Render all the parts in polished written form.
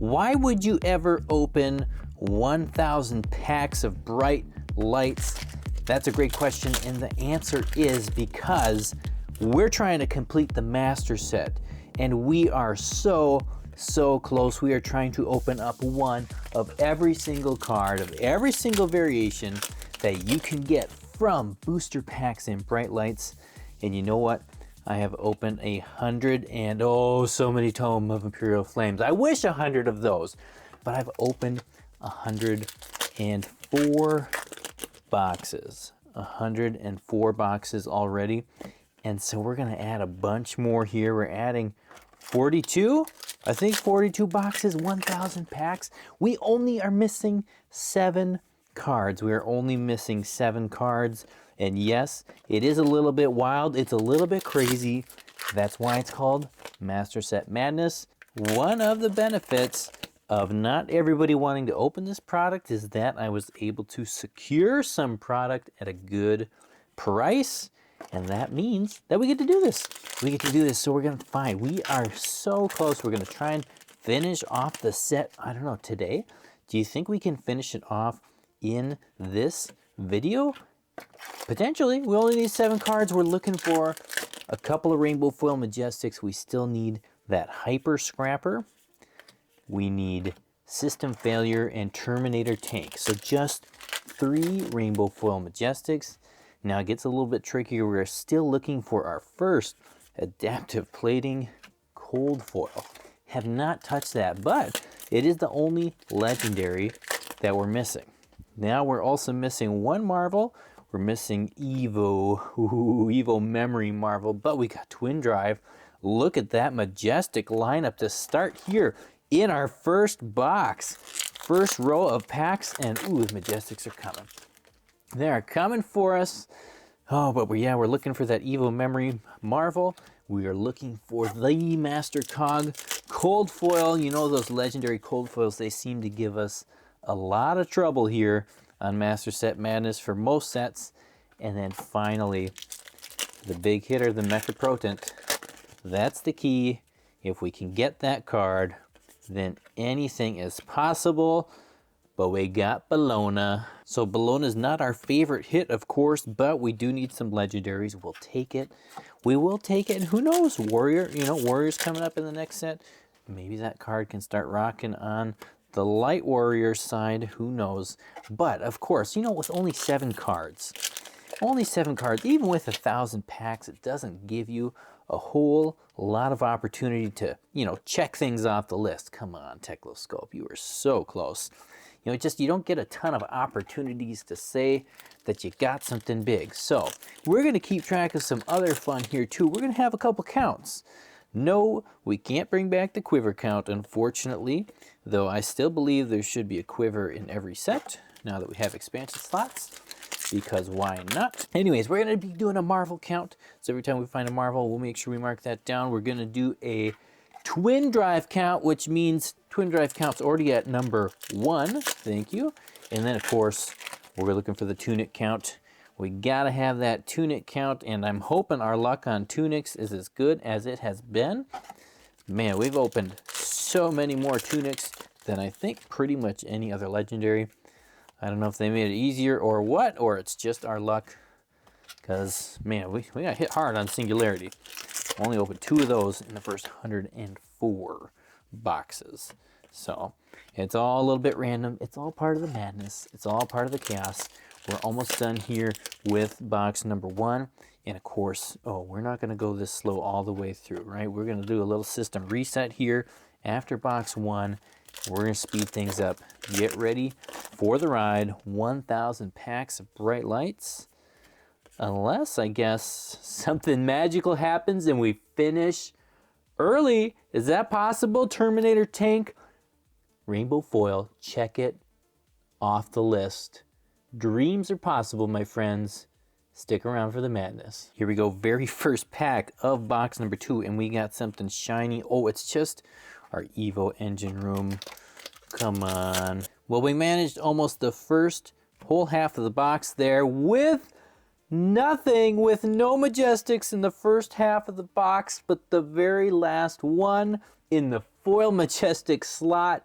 Why would you ever open 1,000 packs of bright lights? That's a great question, and the answer is because we're trying to complete the master set, and we are so close. We are trying to open up one of every single card of every single variation that you can get from booster packs and bright lights. And you know what? I have opened 100 and so many Tome of Imperial Flames. I wish 100 of those, but I've opened 104 boxes. 104 boxes already. And so we're gonna add a bunch more here. We're adding 42, I think 42 boxes, 1,000 packs. We only are missing 7 cards. We are only missing 7 cards. And yes, it is a little bit wild. It's a little bit crazy. That's why it's called Master Set Madness. One of the benefits of not everybody wanting to open this product is that I was able to secure some product at a good price. And that means that we get to do this. We get to do this, so we're gonna find. We are so close. We're gonna try and finish off the set, I don't know, today. Do you think we can finish it off in this video? Potentially. We only need 7 cards. We're looking for a couple of Rainbow Foil Majestics. We still need that Hyper Scrapper. We need System Failure and Terminator Tank. So just 3 Rainbow Foil Majestics. Now it gets a little bit trickier. We're still looking for our first Adaptive Plating Cold Foil. Have not touched that, but it is the only legendary that we're missing. Now we're also missing 1 Marvel. We're missing Evo Memory Marvel, but we got Twin Drive. Look at that majestic lineup to start here in our first box. First row of packs, and ooh, the Majestics are coming. They are coming for us. Oh, but we're looking for that Evo Memory Marvel. We are looking for the Master Cog Cold Foil. You know those legendary cold foils, they seem to give us a lot of trouble here on Master Set Madness for most sets. And then finally, the big hitter, the Mecha Potent. That's the key. If we can get that card, then anything is possible. But we got Bologna. So Bologna is not our favorite hit, of course, but we do need some legendaries. We'll take it. We will take it. And who knows, Warrior, Warrior's coming up in the next set. Maybe that card can start rocking on the Light Warrior side, who knows. But of course, with only 7 cards, even with 1,000 packs, it doesn't give you a whole lot of opportunity to, check things off the list. Come on, Tecloscope, you are so close. You don't get a ton of opportunities to say that you got something big. So we're gonna keep track of some other fun here too. We're gonna have a couple counts. No, we can't bring back the quiver count, unfortunately, though I still believe there should be a quiver in every set now that we have expansion slots, because why not? Anyways, we're gonna be doing a Marvel count. So every time we find a Marvel, we'll make sure we mark that down. We're gonna do a Twin Drive count, which means Twin Drive count's already at number 1. Thank you. And then, of course, we're looking for the Tunic count. We gotta have that Tunic count, and I'm hoping our luck on Tunics is as good as it has been. Man, we've opened so many more Tunics than I think pretty much any other legendary. I don't know if they made it easier or what, or it's just our luck. Because, man, we got hit hard on Singularity. Only opened 2 of those in the first 104 boxes. So, it's all a little bit random. It's all part of the madness. It's all part of the chaos. We're almost done here with box number 1. And of course, we're not gonna go this slow all the way through, right? We're gonna do a little system reset here after box 1. We're gonna speed things up. Get ready for the ride. 1,000 packs of bright lights. Unless, I guess, something magical happens and we finish early. Is that possible? Terminator Tank, Rainbow Foil, check it off the list. Dreams are possible, my friends. Stick around for the madness. Here we go, very first pack of box number 2, and we got something shiny. Oh, it's just our Evo engine room. Come on. Well, we managed almost the first whole half of the box there with nothing, with no Majestics in the first half of the box, but the very last one in the foil majestic slot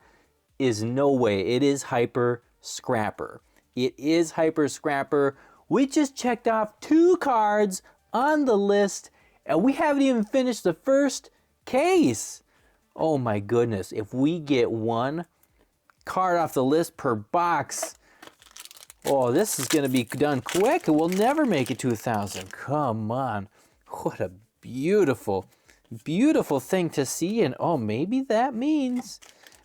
is no way. It is Hyper Scrapper. It is Hyper Scrapper. We just checked off 2 cards on the list, and we haven't even finished the first case. Oh my goodness, if we get 1 card off the list per box, oh, this is gonna be done quick, and we'll never make it to 1,000. Come on, what a beautiful, beautiful thing to see. And oh, maybe that means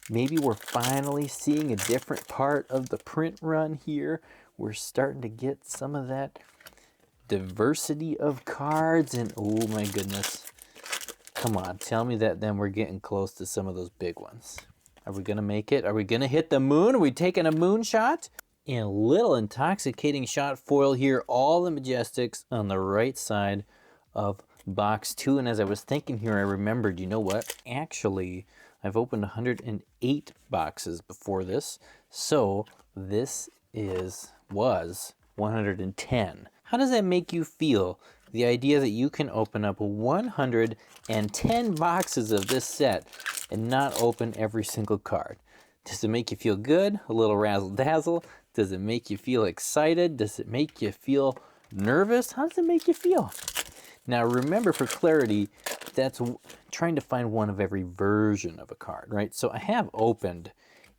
maybe we're finally seeing a different part of the print run here. We're starting to get some of that diversity of cards, and oh my goodness. Come on, tell me that then we're getting close to some of those big ones. Are we gonna make it? Are we gonna hit the moon? Are we taking a moon shot? And a little intoxicating shot foil here, all the Majestics on the right side of box 2. And as I was thinking here, I remembered, you know what? Actually, I've opened 108 boxes before this, so this was 110. How does that make you feel? The idea that you can open up 110 boxes of this set and not open every single card. Does it make you feel good? A little razzle dazzle? Does it make you feel excited? Does it make you feel nervous? How does it make you feel? Now remember, for clarity, that's trying to find one of every version of a card, right? So I have opened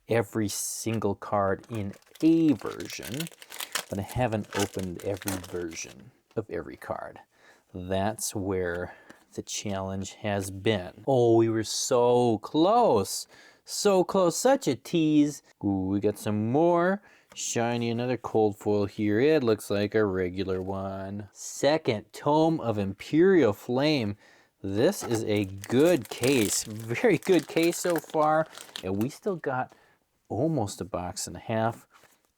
every single card in a version, but I haven't opened every version of every card. That's where the challenge has been. Oh, we were so close. So close, such a tease. Ooh, we got some more shiny, another cold foil here. It looks like a regular one. Second Tome of Imperial Flame. This is a good case, very good case so far. And we still got almost a box and a half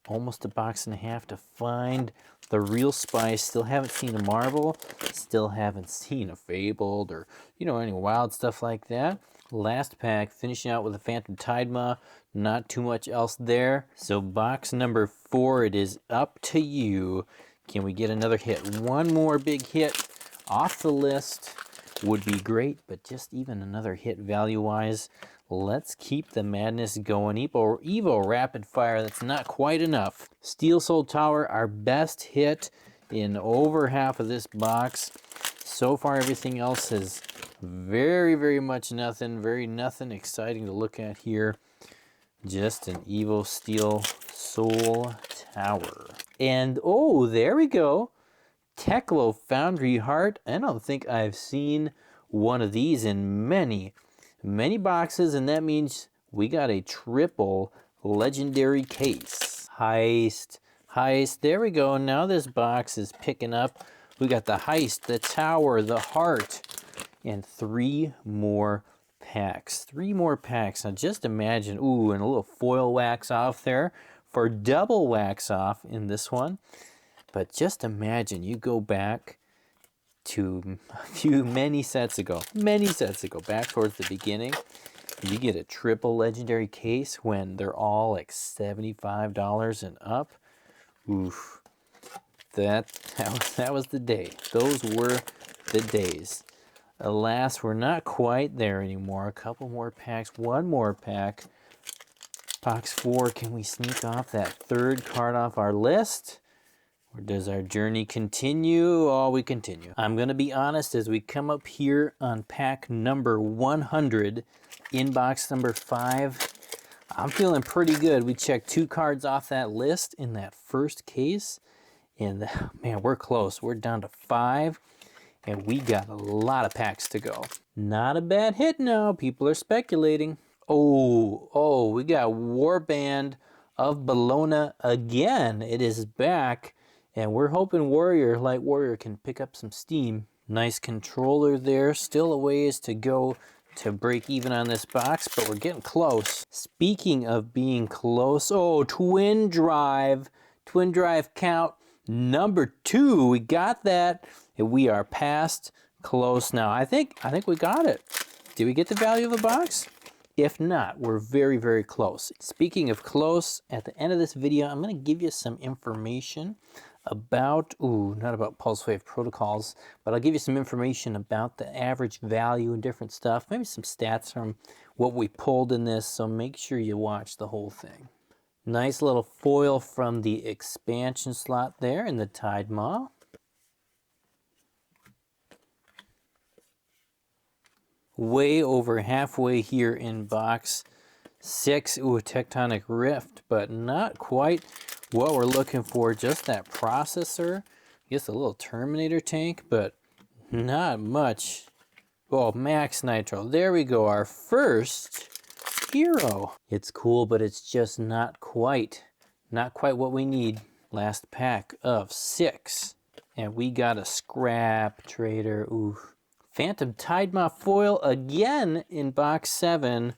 to find the real spice. Still haven't seen a Marvel, still haven't seen a Fabled, or, you know, any wild stuff like that. Last pack, finishing out with a Phantom Tidema. Not too much else there. So box number 4, it is up to you. Can we get another hit? One more big hit off the list would be great, but just even another hit value-wise. Let's keep the madness going. Evo Rapid Fire, that's not quite enough. Steel Soul Tower, our best hit in over half of this box. So far, everything else is very, very much nothing. Nothing exciting to look at here. Just an Evo Steel Soul Tower. And oh, there we go. Teklo Foundry Heart. I don't think I've seen one of these in many boxes, and that means we got a triple legendary case. Heist. There we go. Now this box is picking up. We got the Heist, the Tower, the Heart, and 3 more packs. 3 more packs. Now just imagine, ooh, and a little foil wax off there for double wax off in this one. But just imagine you go back to many sets ago, back towards the beginning, you get a triple legendary case when they're all like $75 and up. Oof, that was the day. Those were the days. Alas, we're not quite there anymore. A couple more packs, one more pack. Box 4, can we sneak off that 3rd card off our list? Or does our journey continue? Oh, we continue. I'm going to be honest, as we come up here on pack number 100, in box number 5, I'm feeling pretty good. We checked 2 cards off that list in that first case. And man, we're close. We're down to 5. And we got a lot of packs to go. Not a bad hit now. People are speculating. Oh, we got Warband of Bologna again. It is back. And we're hoping Light Warrior can pick up some steam. Nice controller there. Still a ways to go to break even on this box, but we're getting close. Speaking of being close, oh, Twin Drive count number 2. We got that, and we are past close now. I think we got it. Did we get the value of the box? If not, we're very, very close. Speaking of close, at the end of this video, I'm going to give you some information about, not about pulse wave protocols, but I'll give you some information about the average value and different stuff, maybe some stats from what we pulled in this, so make sure you watch the whole thing. Nice little foil from the expansion slot there in the Tide Maw. Way over halfway here in box 6. Ooh, Tectonic Rift, but not quite what we're looking for. Just that processor. I guess a little Terminator tank, but not much. Oh, Max Nitro. There we go. Our first hero. It's cool, but it's just not quite what we need. Last pack of 6. And we got a scrap trader. Ooh. Phantom Tide Maw foil again in box 7.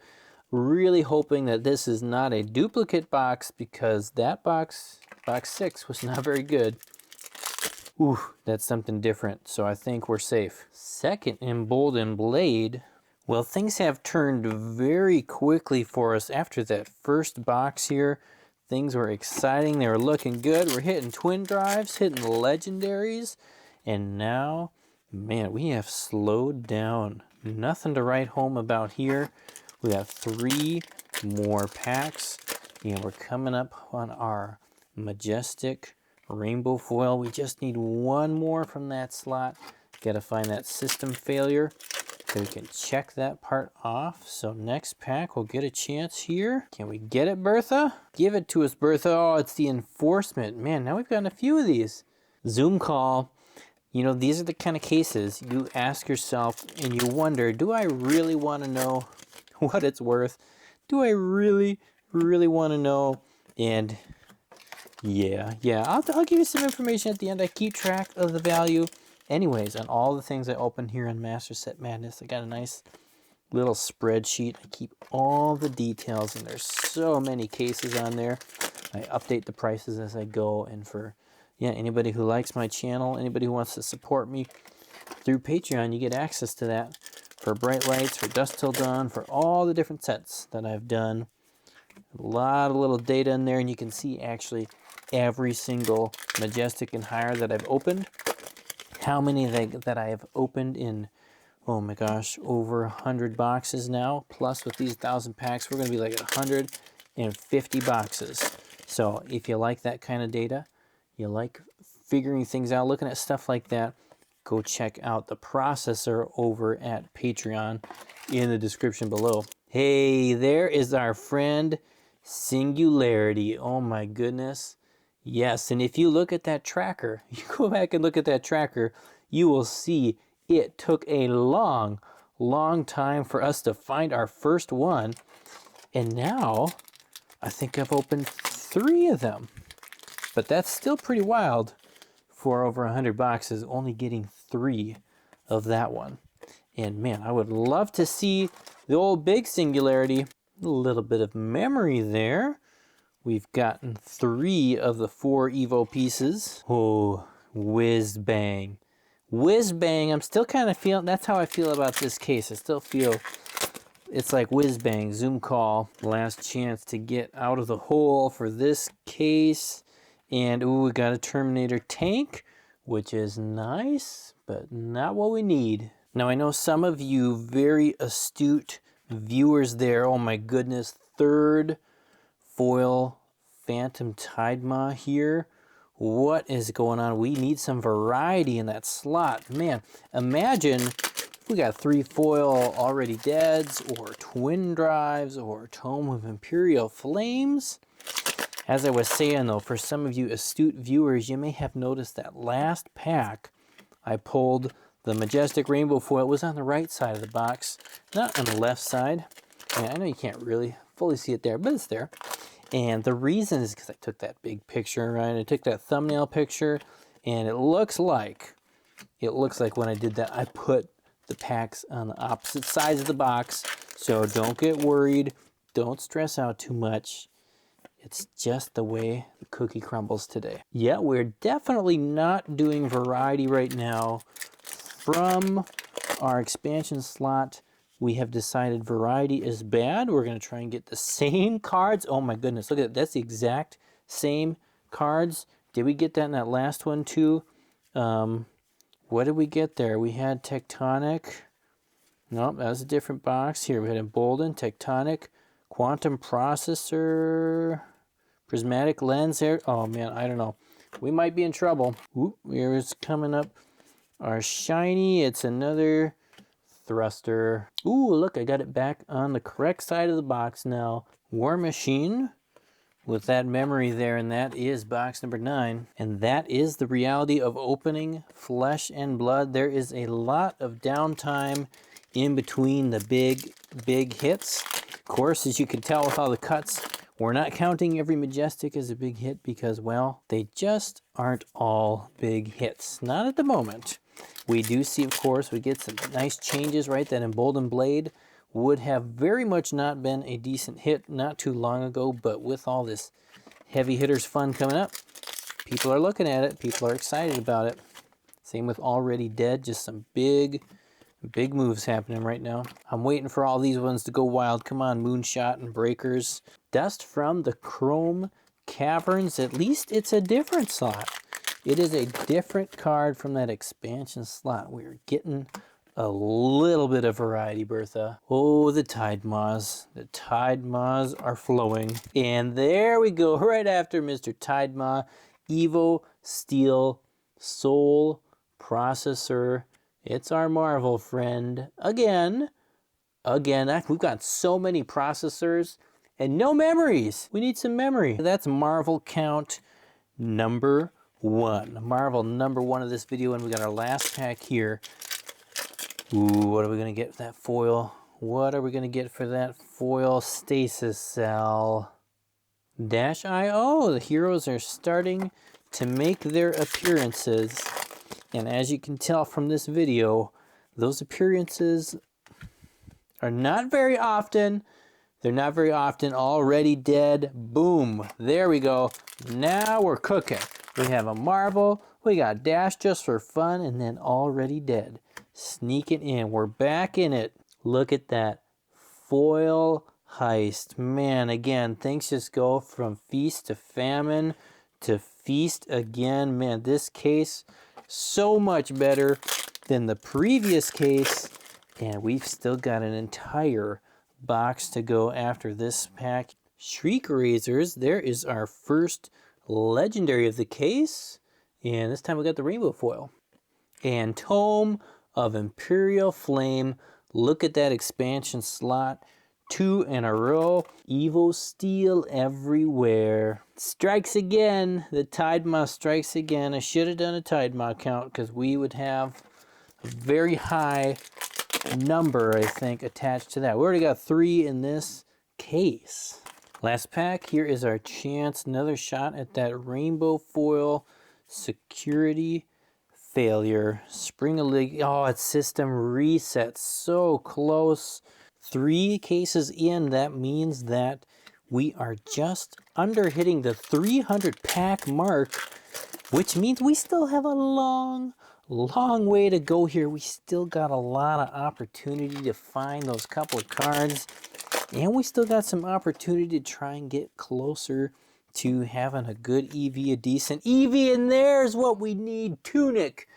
Really hoping that this is not a duplicate box, because that box 6, was not very good. Ooh, that's something different, so I think we're safe. Second Emboldened Blade. Well, things have turned very quickly for us after that first box here. Things were exciting, they were looking good. We're hitting twin drives, hitting legendaries, and now, man, we have slowed down. Nothing to write home about here. We have 3 more packs, and we're coming up on our Majestic Rainbow Foil. We just need 1 more from that slot. Gotta find that system failure so we can check that part off. So next pack, we'll get a chance here. Can we get it, Bertha? Give it to us, Bertha. Oh, it's the Enforcement. Man, now we've gotten a few of these. Zoom Call. You know, these are the kind of cases you ask yourself and you wonder, do I really want to know what it's worth? Do I really want to know? And yeah, I'll give you some information at the end. I keep track of the value. Anyways, on all the things I open here on Master Set Madness, I got a nice little spreadsheet. I keep all the details, and there's so many cases on there. I update the prices as I go, and for anybody who likes my channel, anybody who wants to support me through Patreon, you get access to that for Bright Lights, for Dusk Till Dawn, for all the different sets that I've done. A lot of little data in there, and you can see actually every single Majestic and higher that I've opened. How many that I have opened in, oh my gosh, over 100 boxes now. Plus with these 1,000 packs, we're going to be like at 150 boxes. So if you like that kind of data, you like figuring things out, looking at stuff like that, go check out the processor over at Patreon in the description below. Hey, there is our friend Singularity. Oh my goodness. Yes, and if you look at that tracker, you go back and look at that tracker, you will see it took a long time for us to find our first one. And now, I think I've opened 3 of them. But that's still pretty wild for over 100 boxes, only getting 3 of that one. And man, I would love to see the old big Singularity. A little bit of memory there. We've gotten 3 of the 4 Evo pieces. Oh, whiz bang. Whiz bang, I'm still kind of feeling, that's how I feel about this case. I still feel it's like whiz bang, Zoom Call. Last chance to get out of the hole for this case. And ooh, we got a Terminator tank, which is nice, but not what we need. Now I know some of you very astute viewers there, oh my goodness, 3rd foil Phantom Tide Maw here. What is going on? We need some variety in that slot. Man, imagine if we got 3 foil already deads, or twin drives, or Tome of Imperial Flames. As I was saying though, for some of you astute viewers, you may have noticed that last pack I pulled the Majestic Rainbow Foil. It was on the right side of the box, not on the left side. And I know you can't really fully see it there, but it's there. And the reason is because I took that big picture, right? I took that thumbnail picture, and it looks like when I did that, I put the packs on the opposite sides of the box. So don't get worried. Don't stress out too much. It's just the way the cookie crumbles today. Yeah, we're definitely not doing variety right now. From our expansion slot, we have decided variety is bad. We're going to try and get the same cards. Oh my goodness, look at that. That's the exact same cards. Did we get that in that last one too? What did we get there? We had Tectonic. Nope, that was a different box. Here we had Embolden, Tectonic, Quantum Processor, Prismatic Lens here. Oh man, I don't know. We might be in trouble. Oop, here's coming up our shiny. It's another thruster. Ooh, look, I got it back on the correct side of the box now. War Machine with that memory there, and that is box number 9. And that is the reality of opening Flesh and Blood. There is a lot of downtime in between the big hits. Of course, as you can tell with all the cuts, we're not counting every Majestic as a big hit because, well, they just aren't all big hits. Not at the moment. We do see, of course, we get some nice changes, right? That Emboldened Blade would have very much not been a decent hit not too long ago, but with all this heavy hitters fun coming up, people are looking at it. People are excited about it. Same with Already Dead, just some big moves happening right now. I'm waiting for all these ones to go wild. Come on, Moonshot and Breakers. Dust from the Chrome Caverns. At least it's a different slot. It is a different card from that expansion slot. We're getting a little bit of variety, Bertha. Oh, the Tide Maws. The Tide Maws are flowing. And there we go, right after Mr. Tide Maw. Evo Steel Soul Processor. It's our Marvel friend. Again, we've got so many processors and no memories. We need some memory. That's Marvel count number 1. Marvel number 1 of this video, and we got our last pack here. Ooh, what are we gonna get for that foil? What are we gonna get for that foil? Stasis Cell. Dash IO. The heroes are starting to make their appearances. And as you can tell from this video, those appearances are not very often. They're not very often. Already Dead. Boom. There we go. Now we're cooking. We have a Marvel. We got Dash just for fun. And then Already Dead. Sneaking in. We're back in it. Look at that. Foil heist. Man, again, things just go from feast to famine to feast again. Man, this case, so much better than the previous case. And we've still got an entire box to go after this pack. Shriek Razors. There is our first legendary of the case. And this time we got the rainbow foil. And Tome of Imperial Flame. Look at that expansion slot. 2 in a row. Evo Steel everywhere. Strikes again. The Tide Maw strikes again. I should have done a Tide Maw count because we would have a very high number, I think, attached to that. We already got 3 in this case. Last pack. Here is our chance. Another shot at that rainbow foil. Security failure. Spring a League. Oh, it's system reset. So close. 3 cases in. That means that we are just under hitting the 300 pack mark, which means we still have a long way to go here. We still got a lot of opportunity to find those couple of cards, and we still got some opportunity to try and get closer to having a good EV, a decent EV, and there's what we need. Tunic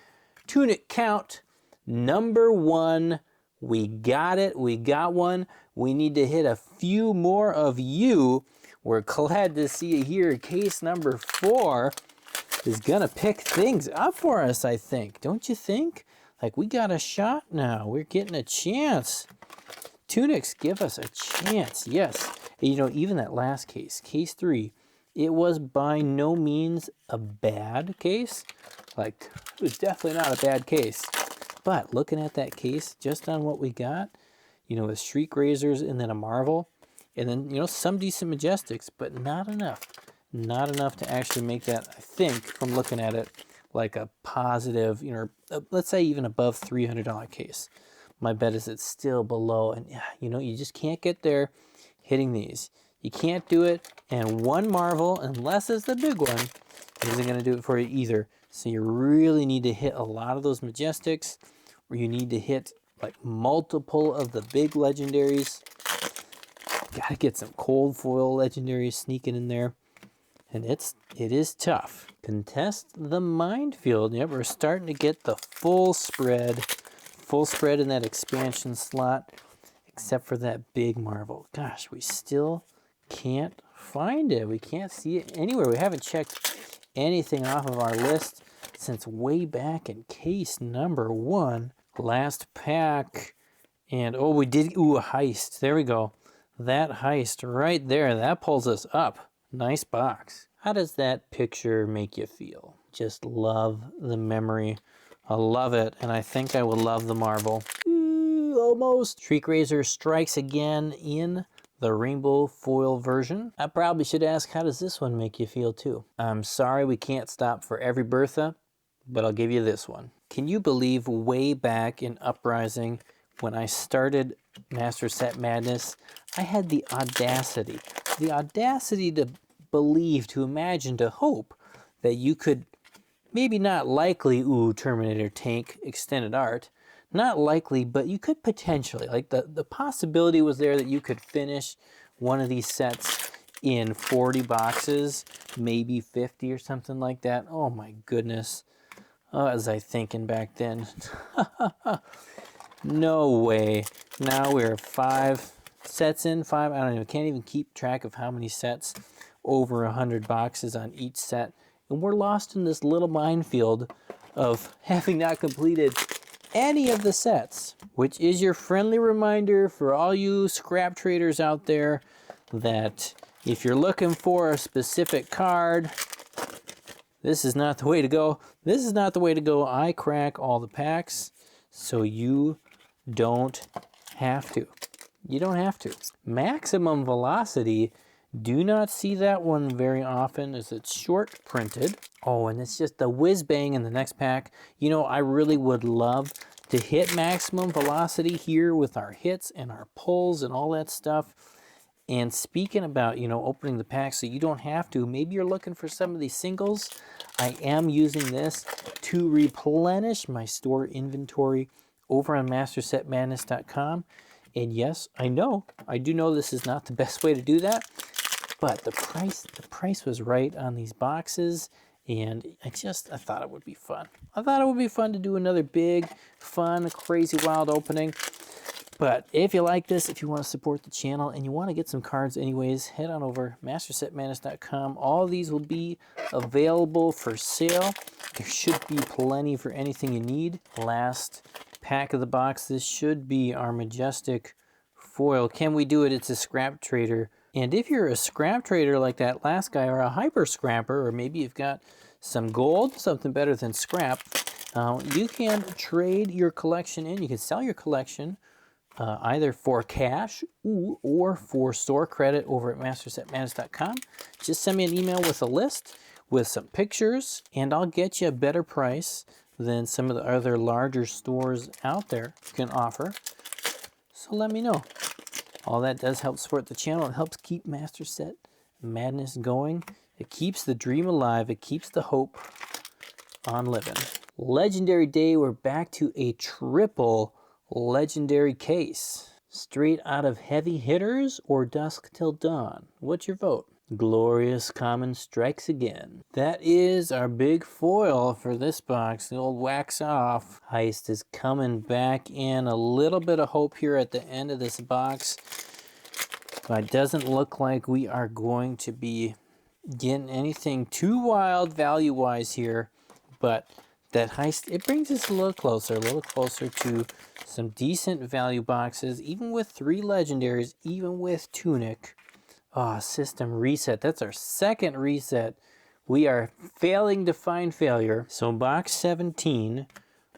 count number 1. We got it. We got one. We need to hit a few more of you. We're glad to see you here. Case number 4 is gonna pick things up for us, I think. Don't you think? Like, we got a shot now. We're getting a chance. Tunics give us a chance. Yes. You know, even that last case, case 3, it was by no means a bad case. Like, it was definitely not a bad case. But looking at that case, just on what we got, you know, with Shriek Razors and then a Marvel, and then, you know, some decent Majestics, but not enough. Not enough to actually make that, I think, from looking at it, like a positive, you know, let's say even above $300 case. My bet is it's still below, and you know, you just can't get there hitting these. You can't do it, and one Marvel, unless it's the big one, isn't going to do it for you either. So you really need to hit a lot of those Majestics, or you need to hit like multiple of the big legendaries. Gotta get some cold foil legendaries sneaking in there. And it is tough. Contest the Minefield. Yep, we're starting to get the full spread full spread in that expansion slot, except for that big marble. Gosh, we still can't find it. We can't see it anywhere. We haven't checked anything off of our list since way back in case number 1. Last pack. And oh, we did, ooh, a heist. There we go. That heist right there, that pulls us up. Nice box. How does that picture make you feel? Just love the memory. I love it, and I think I will love the marble. Ooh, almost. Shriek Razor strikes again in the rainbow foil version. I probably should ask, how does this one make you feel too? I'm sorry we can't stop for every Bertha, but I'll give you this one. Can you believe way back in Uprising, when I started Master Set Madness, I had the audacity to believe, to imagine, to hope that you could, maybe not likely, ooh, Terminator Tank Extended Art, not likely, but you could potentially, like the possibility was there that you could finish one of these sets in 40 boxes, maybe 50 or something like that. Oh my goodness. What was I thinking back then? No way. Now we're 5 sets in, 5, I don't know, can't even keep track of how many sets, over 100 boxes on each set. And we're lost in this little minefield of having not completed any of the sets, which is your friendly reminder for all you scrap traders out there that if you're looking for a specific card, this is not the way to go. This is not the way to go. I crack all the packs, so you don't have to. You don't have to. Maximum Velocity, do not see that one very often as it's short printed. Oh, and it's just the whiz bang in the next pack. You know, I really would love to hit Maximum Velocity here with our hits and our pulls and all that stuff. And speaking about, you know, opening the pack so you don't have to, maybe you're looking for some of these singles. I am using this to replenish my store inventory over on MasterSetMadness.com. And yes, I do know this is not the best way to do that, but the price was right on these boxes, and I thought it would be fun. I thought it would be fun to do another big, fun, crazy, wild opening. But if you like this, if you want to support the channel and you want to get some cards anyways, head on over MasterSetMadness.com. All these will be available for sale. There should be plenty for anything you need. Last pack of the box, this should be our Majestic foil. Can we do it? It's a scrap trader. And if you're a scrap trader like that last guy, or a hyper scrapper, or maybe you've got some gold, something better than scrap, you can trade your collection in. You can sell your collection either for cash or for store credit over at MasterSetMadness.com. Just send me an email with a list with some pictures, and I'll get you a better price than some of the other larger stores out there can offer. So let me know. All that does help support the channel. It helps keep Master Set Madness going. It keeps the dream alive. It keeps the hope on living. Legendary day, we're back to a triple legendary case. Straight out of Heavy Hitters or Dusk Till Dawn? What's your vote? Glorious Common strikes again. That is our big foil for this box. The old wax off heist is coming back in. A little bit of hope here at the end of this box. But it doesn't look like we are going to be getting anything too wild value-wise here. But that heist, it brings us a little closer to some decent value boxes, even with 3 legendaries, even with Tunic. Ah, system reset. That's our second reset. We are failing to find failure. So box 17,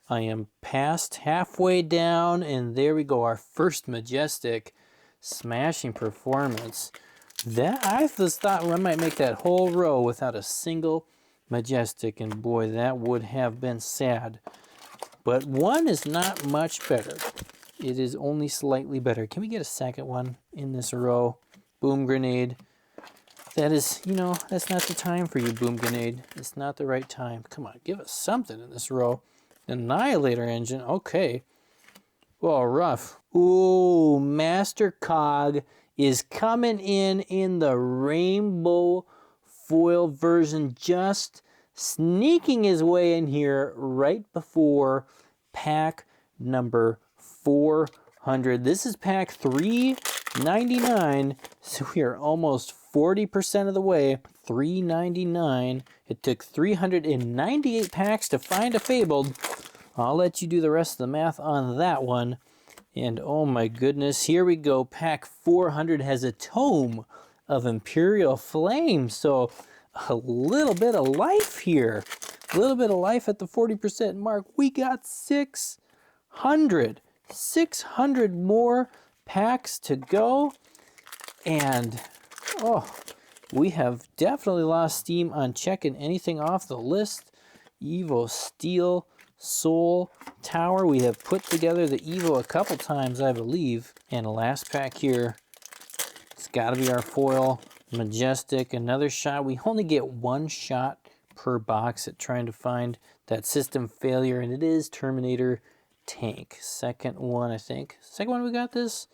I am past halfway down, and there we go. Our first Majestic smashing performance. That I just thought I might make that whole row without a single Majestic, and boy, that would have been sad. But one is not much better. It is only slightly better. Can we get a second one in this row? Boom Grenade. That is, you know, that's not the time for you, Boom Grenade. It's not the right time. Come on, give us something in this row. Annihilator Engine, okay. Well, rough. Ooh, Master Cog is coming in the rainbow foil version, just sneaking his way in here right before pack number 400. This is pack 399, so we are almost 40% of the way. 399. It took 398 packs to find a fabled. I'll let you do the rest of the math on that one. And oh my goodness, here we go. Pack 400 has a tome of Imperial Flame. So a little bit of life here. A little bit of life at the 40% mark. We got 600 more packs to go. And oh, we have definitely lost steam on checking anything off the list. Evo Steel Soul Tower. We have put together the Evo a couple times, I believe. And the last pack here, it's got to be our foil Majestic. Another shot. We only get one shot per box at trying to find that system failure, and it is Terminator Tank. Second one, I think. Second one we got this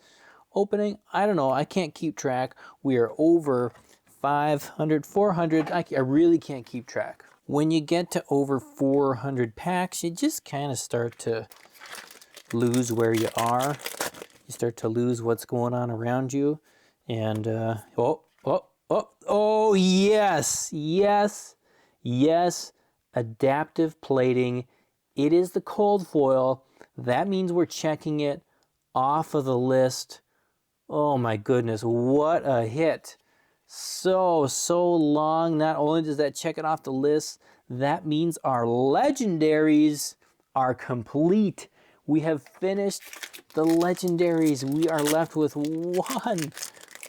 opening. I don't know. I can't keep track. We are over 500, 400. I really can't keep track. When you get to over 400 packs, you just kind of start to lose where you are. You start to lose what's going on around you. And, oh, yes, yes, yes. Adaptive plating. It is the cold foil. That means we're checking it off of the list. Oh my goodness, what a hit. So long. Not only does that check it off the list, that means our legendaries are complete. We have finished the legendaries. We are left with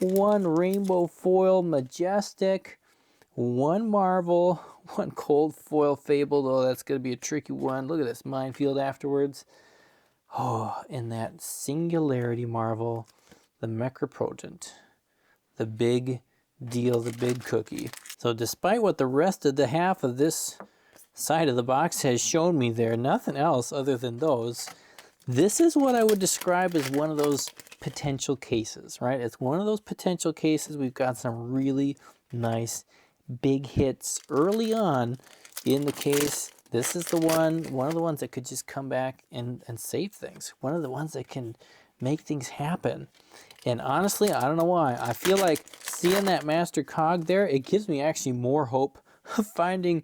one rainbow foil Majestic, one Marvel, one cold foil Fabled. Oh, that's going to be a tricky one. Look at this minefield afterwards. Oh, and that Singularity Marvel, the Mecropotent, the big deal, the big cookie. So despite what the rest of the half of this side of the box has shown me there, nothing else other than those, this is what I would describe as one of those potential cases, right? It's one of those potential cases. We've got some really nice big hits early on in the case. This is the one of the ones that could just come back and save things. One of the ones that can make things happen. And honestly, I don't know why. I feel like seeing that Master Cog there, it gives me actually more hope of finding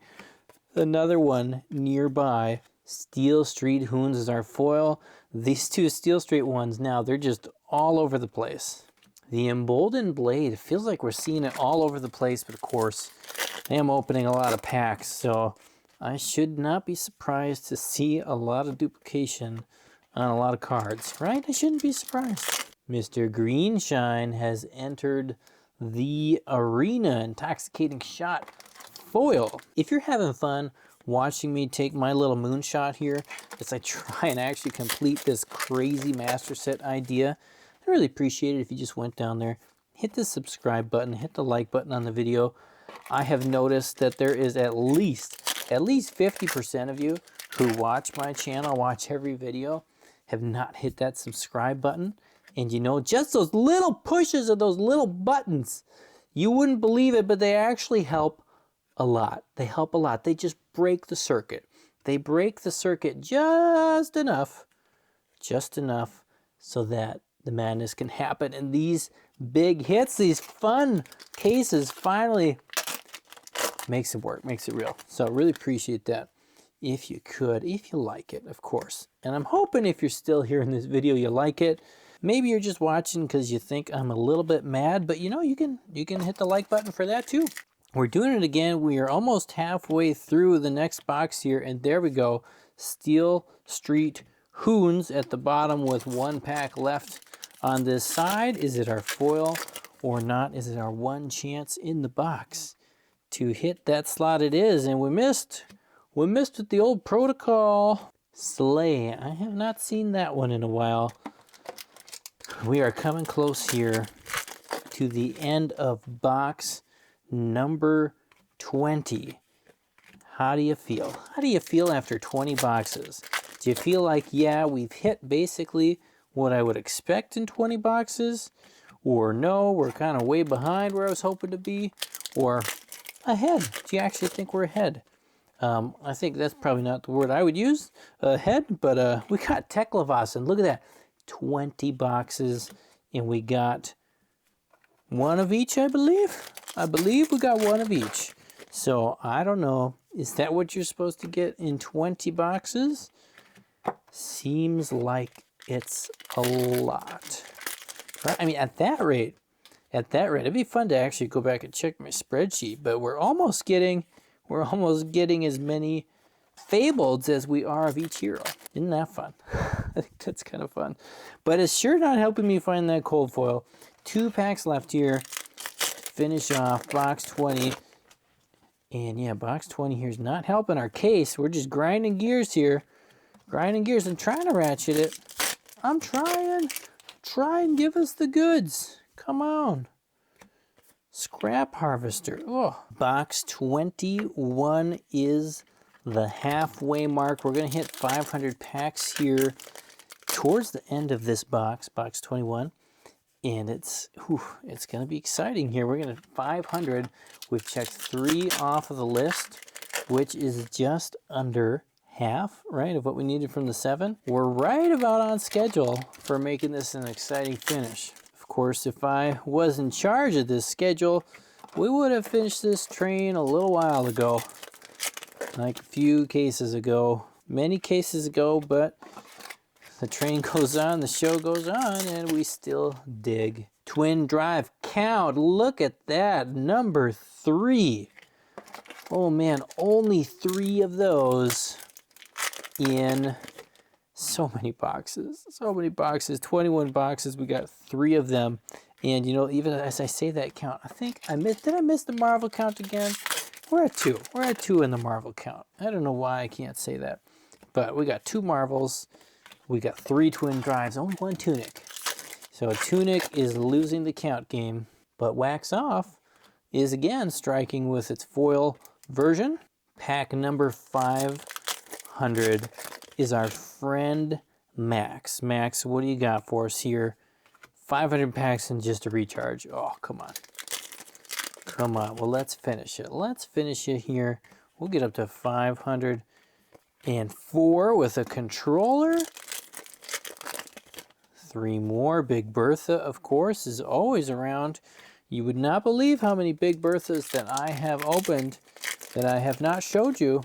another one nearby. Steel Street Hoons is our foil. These two Steel Street ones now, they're just all over the place. The Emboldened Blade, feels like we're seeing it all over the place, but of course, I am opening a lot of packs, so I should not be surprised to see a lot of duplication on a lot of cards, right? I shouldn't be surprised. Mr. Greenshine has entered the arena. Intoxicating Shot foil. If you're having fun watching me take my little moonshot here as I try and actually complete this crazy master set idea, I really appreciate it if you just went down there, hit the subscribe button, hit the like button on the video. I have noticed that there is at least 50% of you who watch my channel, watch every video, have not hit that subscribe button. And you know, just those little pushes of those little buttons, you wouldn't believe it, but they actually help a lot. They help a lot. They just break the circuit. They break the circuit just enough so that the madness can happen. And these big hits, these fun cases finally makes it work, makes it real. So I really appreciate that. If you could, if you like it, of course. And I'm hoping if you're still here in this video, you like it. Maybe you're just watching because you think I'm a little bit mad, but you know, you can hit the like button for that too. We're doing it again. We are almost halfway through the next box here, and there we go. Steel Street Hoons at the bottom with one pack left on this side. Is it our foil or not? Is it our one chance in the box to hit that slot? It is, and we missed. We missed with the old protocol. Slay. I have not seen that one in a while. We are coming close here to the end of box number 20. How do you feel? How do you feel after 20 boxes? Do you feel like, yeah, we've hit basically what I would expect in 20 boxes? Or no, we're kind of way behind where I was hoping to be? Or ahead? Do you actually think we're ahead? I think that's probably not the word I would use, head, but we got Teklevasen. Look at that. 20 boxes, and we got one of each, I believe. I believe we got one of each. So, I don't know. Is that what you're supposed to get in 20 boxes? Seems like it's a lot. Right? I mean, at that rate, it'd be fun to actually go back and check my spreadsheet, but we're almost getting as many fableds as we are of each hero. Isn't that fun? I think that's kind of fun. But it's sure not helping me find that cold foil. 2 packs left here. Finish off box 20. And yeah, box 20 here is not helping our case. We're just grinding gears here. Grinding gears and trying to ratchet it. I'm trying. Try and give us the goods. Come on. Scrap harvester. Oh, box 21 is the halfway mark. We're going to hit 500 packs here towards the end of this box, box 21. And it's going to be exciting here. We're going to 500. We've checked 3 off of the list, which is just under half, right, of what we needed from the 7. We're right about on schedule for making this an exciting finish. Of course, if I was in charge of this schedule, we would have finished this train a little while ago. Like a few cases ago, many cases ago, but the train goes on, the show goes on, and we still dig. Twin drive count, look at that, number 3. Oh man, only 3 of those in so many boxes, 21 boxes. We got 3 of them. And you know, even as I say that count, I think did I miss the Marvel count again? We're at 2. We're at 2 in the Marvel count. I don't know why I can't say that, but we got 2 Marvels. We got 3 twin drives, only 1 tunic. So a tunic is losing the count game, but Wax Off is again striking with its foil version. Pack number 500 is our friend Max. Max, what do you got for us here? 500 packs and just a recharge. Oh, come on. Come on. Well, let's finish it. Let's finish it here. We'll get up to 504 with a controller. 3 more. Big Bertha, of course, is always around. You would not believe how many Big Berthas that I have opened that I have not showed you.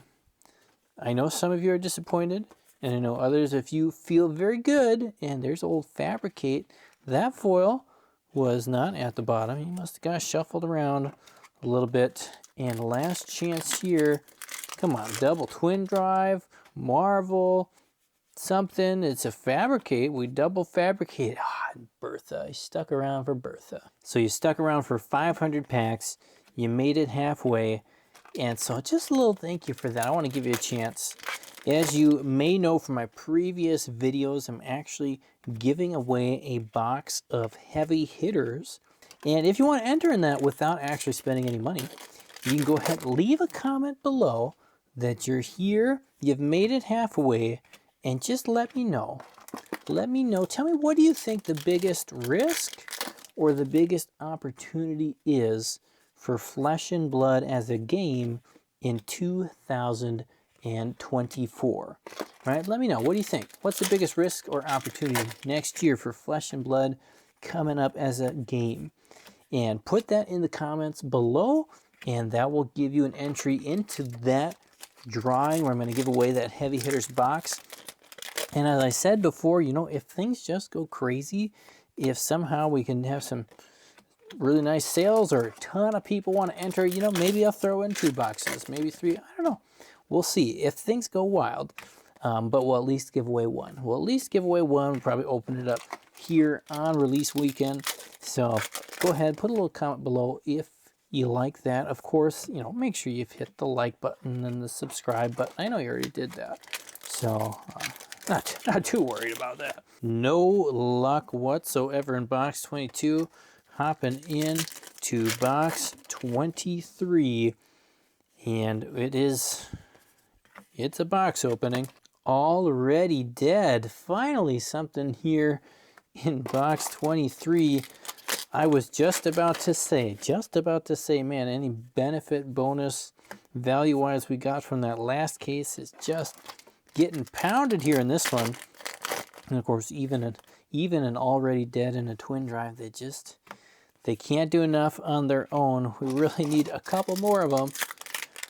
I know some of you are disappointed, and I know others of you feel very good. And there's old Fabricate. That foil was not at the bottom. He must have got shuffled around a little bit. And last chance here. Come on, double twin drive, Marvel, something. It's a Fabricate. We double fabricate. Bertha. I stuck around for Bertha. So you stuck around for 500 packs. You made it halfway. And so just a little thank you for that. I want to give you a chance. As you may know from my previous videos, I'm actually giving away a box of heavy hitters. And if you want to enter in that without actually spending any money, you can go ahead and leave a comment below that you're here, you've made it halfway, and just let me know. Let me know. Tell me, what do you think the biggest risk or the biggest opportunity is for Flesh and Blood as a game in 2024? Right? Let me know. What do you think? What's the biggest risk or opportunity next year for Flesh and Blood coming up as a game? And put that in the comments below, and that will give you an entry into that drawing where I'm going to give away that Heavy Hitters box. And as I said before, you know, if things just go crazy, if somehow we can have some really nice sales or a ton of people want to enter, you know, maybe I'll throw in 2 boxes, maybe 3. I don't know. We'll see if things go wild. But we'll at least give away 1. We'll probably open it up here on release weekend. So go ahead, put a little comment below if you like that. Of course, you know, make sure you've hit the like button and the subscribe button. I know you already did that. So not too worried about that. No luck whatsoever in box 22. Hopping in to box 23. And it's a box opening. Already dead. Finally something here in box 23. I was just about to say, man, any benefit bonus value-wise we got from that last case is just getting pounded here in this one. And of course, even an already dead in a twin drive, they can't do enough on their own. We really need a couple more of them.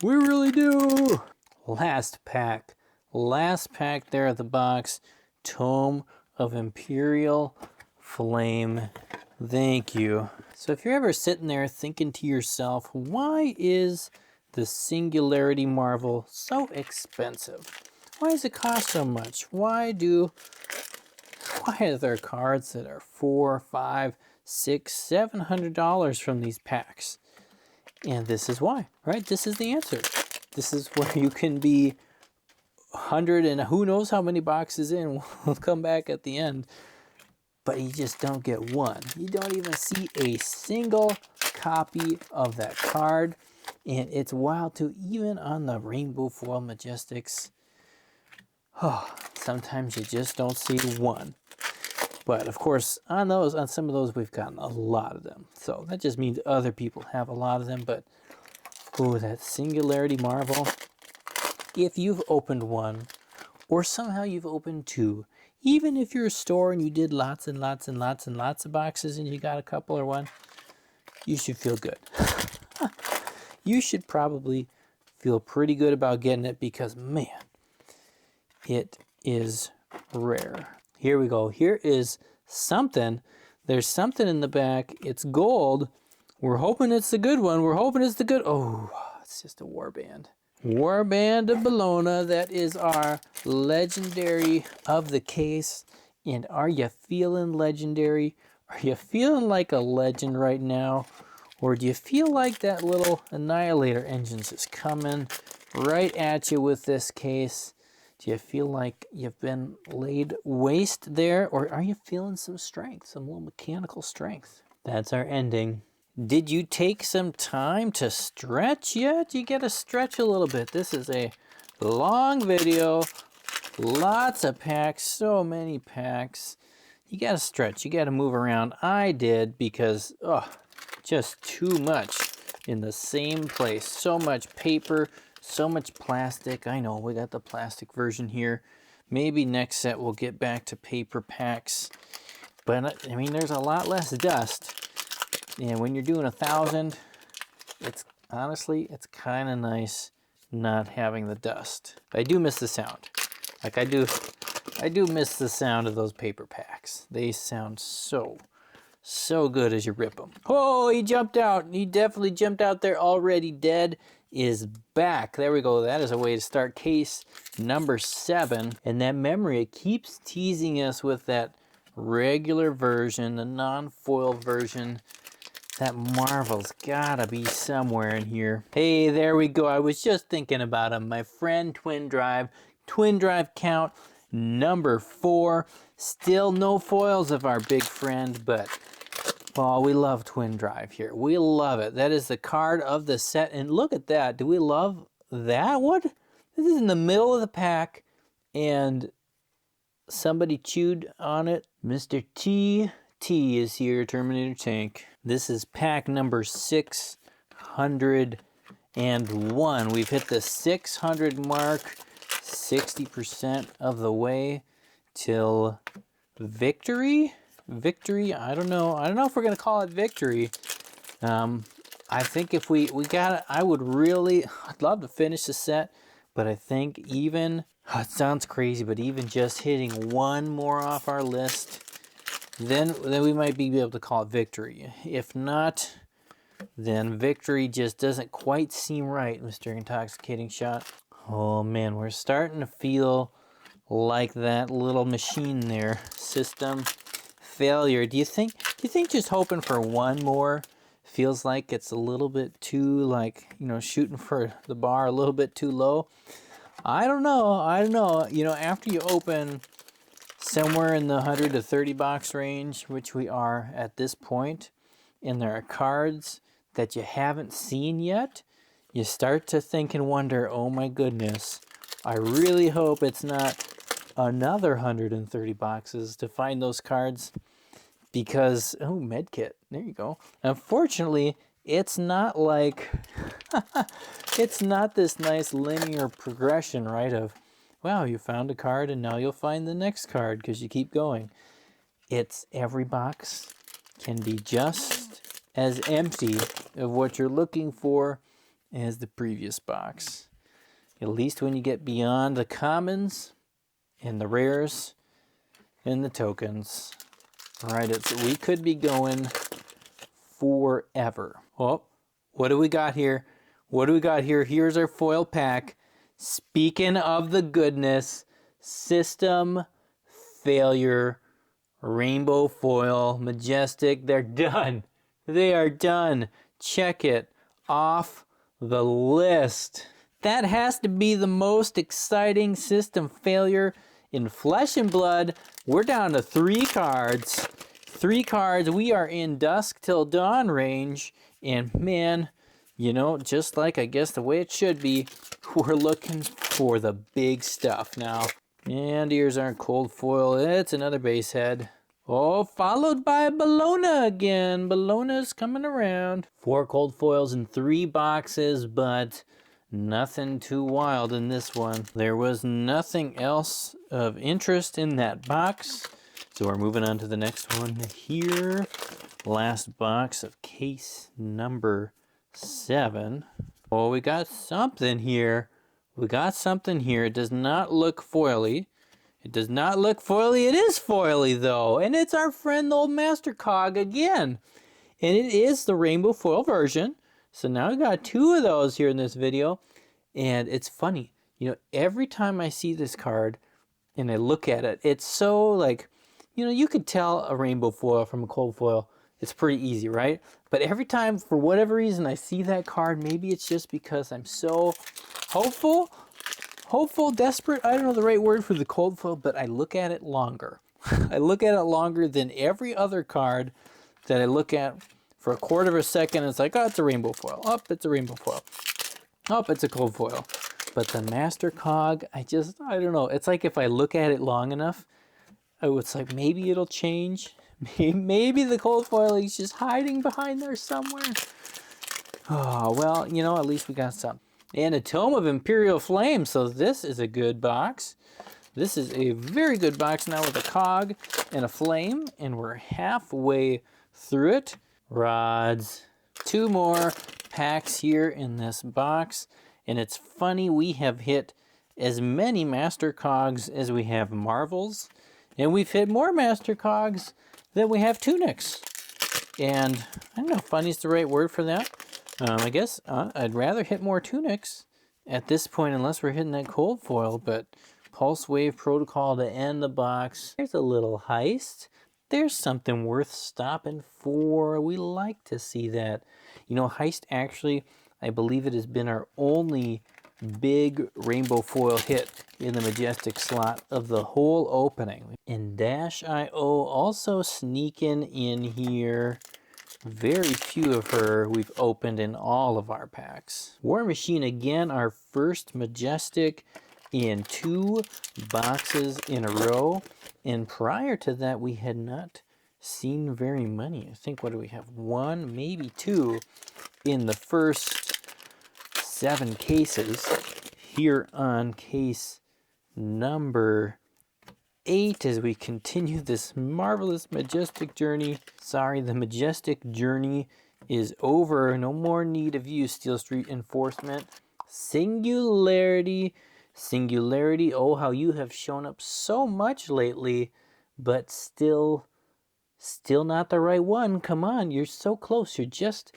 We really do. Last pack there at the box. Tome of Imperial Flame. Thank you. So if you're ever sitting there thinking to yourself, why is the Singularity Marvel so expensive? Why does it cost so much? Why are there cards that are $400, $500, $600, $700 from these packs? And this is why, right? This is the answer. This is where you can be 100 and who knows how many boxes in. We'll come back at the end. But you just don't get one. You don't even see a single copy of that card. And it's wild too, even on the Rainbow Foil Majestics. Oh, sometimes you just don't see one. But of course, on some of those, we've gotten a lot of them. So that just means other people have a lot of them. But, oh, that Singularity Marvel. If you've opened one, or somehow you've opened two, even if you're a store and you did lots and lots and lots and lots of boxes and you got a couple or one, you should feel good. You should probably feel pretty good about getting it because, man, it is rare. Here we go. Here is something. There's something in the back. It's gold. We're hoping it's the good one. We're hoping it's the good. Oh, it's just a warband. Warband of Bologna. That is our legendary of the case. And are you feeling legendary? Are you feeling like a legend right now? Or do you feel like that little Annihilator Engines is coming right at you with this case? Do you feel like you've been laid waste there? Or are you feeling some strength, some little mechanical strength? That's our ending. Did you take some time to stretch yet? You got to stretch a little bit. This is a long video. Lots of packs, so many packs. You got to stretch. You got to move around. I did because, just too much in the same place. So much paper. So much plastic. I know we got the plastic version here. Maybe next set we'll get back to paper packs. But I mean, there's a lot less dust. And when you're doing 1,000, it's honestly, it's kind of nice not having the dust. I do miss the sound. Like I do miss the sound of those paper packs. They sound so good as you rip them. Oh, he jumped out. He definitely jumped out there. Already Dead is back. There we go. That is a way to start case number 7. And that memory, it keeps teasing us with that regular version, the non-foil version. That Marvel's gotta be somewhere in here. Hey, there we go. I was just thinking about him. My friend Twin Drive count number 4. Still no foils of our big friend, but oh, we love Twin Drive here. We love it. That is the card of the set. And look at that. Do we love that one? This is in the middle of the pack and somebody chewed on it. Mr. T is here, Terminator Tank. This is pack number 601. We've hit the 600 mark, 60% of the way till victory. I don't know if we're gonna call it victory. I think if we got it, I'd love to finish the set, but I think even, it sounds crazy, but even just hitting one more off our list, then we might be able to call it victory. If not, then victory just doesn't quite seem right, Mr. Intoxicating Shot. Oh man, we're starting to feel like that little machine there. System failure. Do you think just hoping for one more feels like it's a little bit too, like, shooting for the bar a little bit too low? I don't know. After you open somewhere in the 100 to 30 box range, which we are at this point, and there are cards that you haven't seen yet, you start to think and wonder, oh my goodness, I really hope it's not another 130 boxes to find those cards, because, oh, medkit, there you go. Unfortunately, it's not like, it's not this nice linear progression, right, of, wow, you found a card and now you'll find the next card because you keep going. It's every box can be just as empty of what you're looking for as the previous box. At least when you get beyond the commons and the rares and the tokens. All right, we could be going forever. Oh, what do we got here? What do we got here? Here's our foil pack. Speaking of the goodness, system failure, rainbow foil, majestic. They're done. They are done. Check it off the list. That has to be the most exciting system failure in Flesh and Blood. We're down to 3 cards. 3 cards. We are in Dusk Till Dawn range. And man, you know, just like I guess the way it should be, we're looking for the big stuff now. And here's our cold foil. It's another base head. Oh, followed by Bologna again. Bologna's coming around. 4 cold foils in 3 boxes, but nothing too wild in this one. There was nothing else of interest in that box. So we're moving on to the next one here. Last box of case number 7. Oh, we got something here. We got something here. It does not look foily. It does not look foily. It is foily, though. And it's our friend, the old Master Cog again. And it is the rainbow foil version. So now we got 2 of those here in this video. And it's funny. You know, every time I see this card and I look at it, it's so like, you know, you could tell a rainbow foil from a cold foil. It's pretty easy, right? But every time, for whatever reason, I see that card, maybe it's just because I'm so hopeful, desperate, I don't know the right word for the cold foil, but I look at it longer. I look at it longer than every other card that I look at for a quarter of a second. It's like, oh, it's a rainbow foil. Oh, it's a rainbow foil. Oh, it's a cold foil. But the Master Cog, I don't know. It's like if I look at it long enough, it's like maybe it'll change. Maybe the cold foil is just hiding behind there somewhere. Oh, well, you know, at least we got some. And a Tome of Imperial Flame. So this is a good box. This is a very good box now with a cog and a flame. And we're halfway through it. Rods. 2 more packs here in this box. And it's funny, we have hit as many Master Cogs as we have Marvels. And we've hit more Master Cogs than we have Tunics. And I don't know if funny's the right word for that. I guess I'd rather hit more Tunics at this point unless we're hitting that cold foil. But Pulse Wave Protocol to end the box. There's a little heist. There's something worth stopping for. We like to see that. You know, heist actually, I believe it has been our only big rainbow foil hit in the Majestic slot of the whole opening. And Dash.io also sneaking in here. Very few of her we've opened in all of our packs. War Machine again, our first Majestic in 2 boxes in a row. And prior to that, we had not seen very many. I think, what do we have? 1, maybe 2 in the first 7 cases. Here on case number 8 as we continue this marvelous Majestic journey. Sorry, the Majestic journey is over. No more need of you, Steel Street Enforcement. Singularity. Singularity. Oh, how you have shown up so much lately, but still not the right one. Come on, you're so close. You're just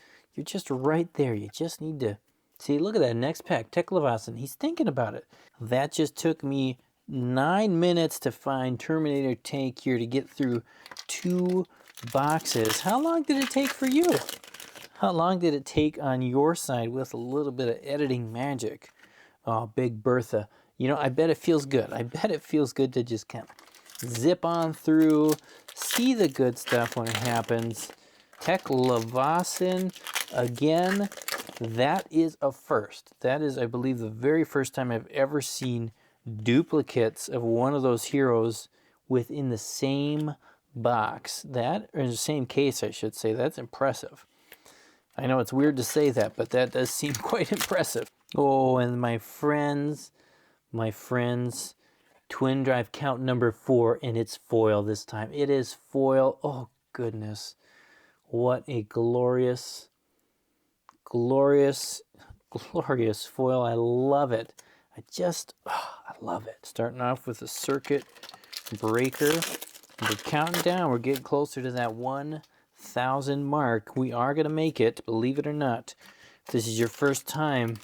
right there. You just need to see. Look at that next pack. Tech Leviathan. He's thinking about it. That just took me 9 minutes to find Terminator Tank here to get through 2 boxes. How long did it take for you? How long did it take on your side with a little bit of editing magic? Oh, Big Bertha. You know, I bet it feels good. I bet it feels good to just kind of zip on through, see the good stuff when it happens. Tech Leviathan, again, that is a first. That is, I believe, the very first time I've ever seen duplicates of one of those heroes within the same box. That, or the same case, I should say. That's impressive. I know it's weird to say that, but that does seem quite impressive. Oh, and my friends, twin drive count number 4, and it's foil this time. It is foil. Oh, goodness. What a glorious, glorious, glorious foil. I love it. I love it. Starting off with a circuit breaker. We're counting down. We're getting closer to that 1,000 mark. We are going to make it, believe it or not. If this is your first time,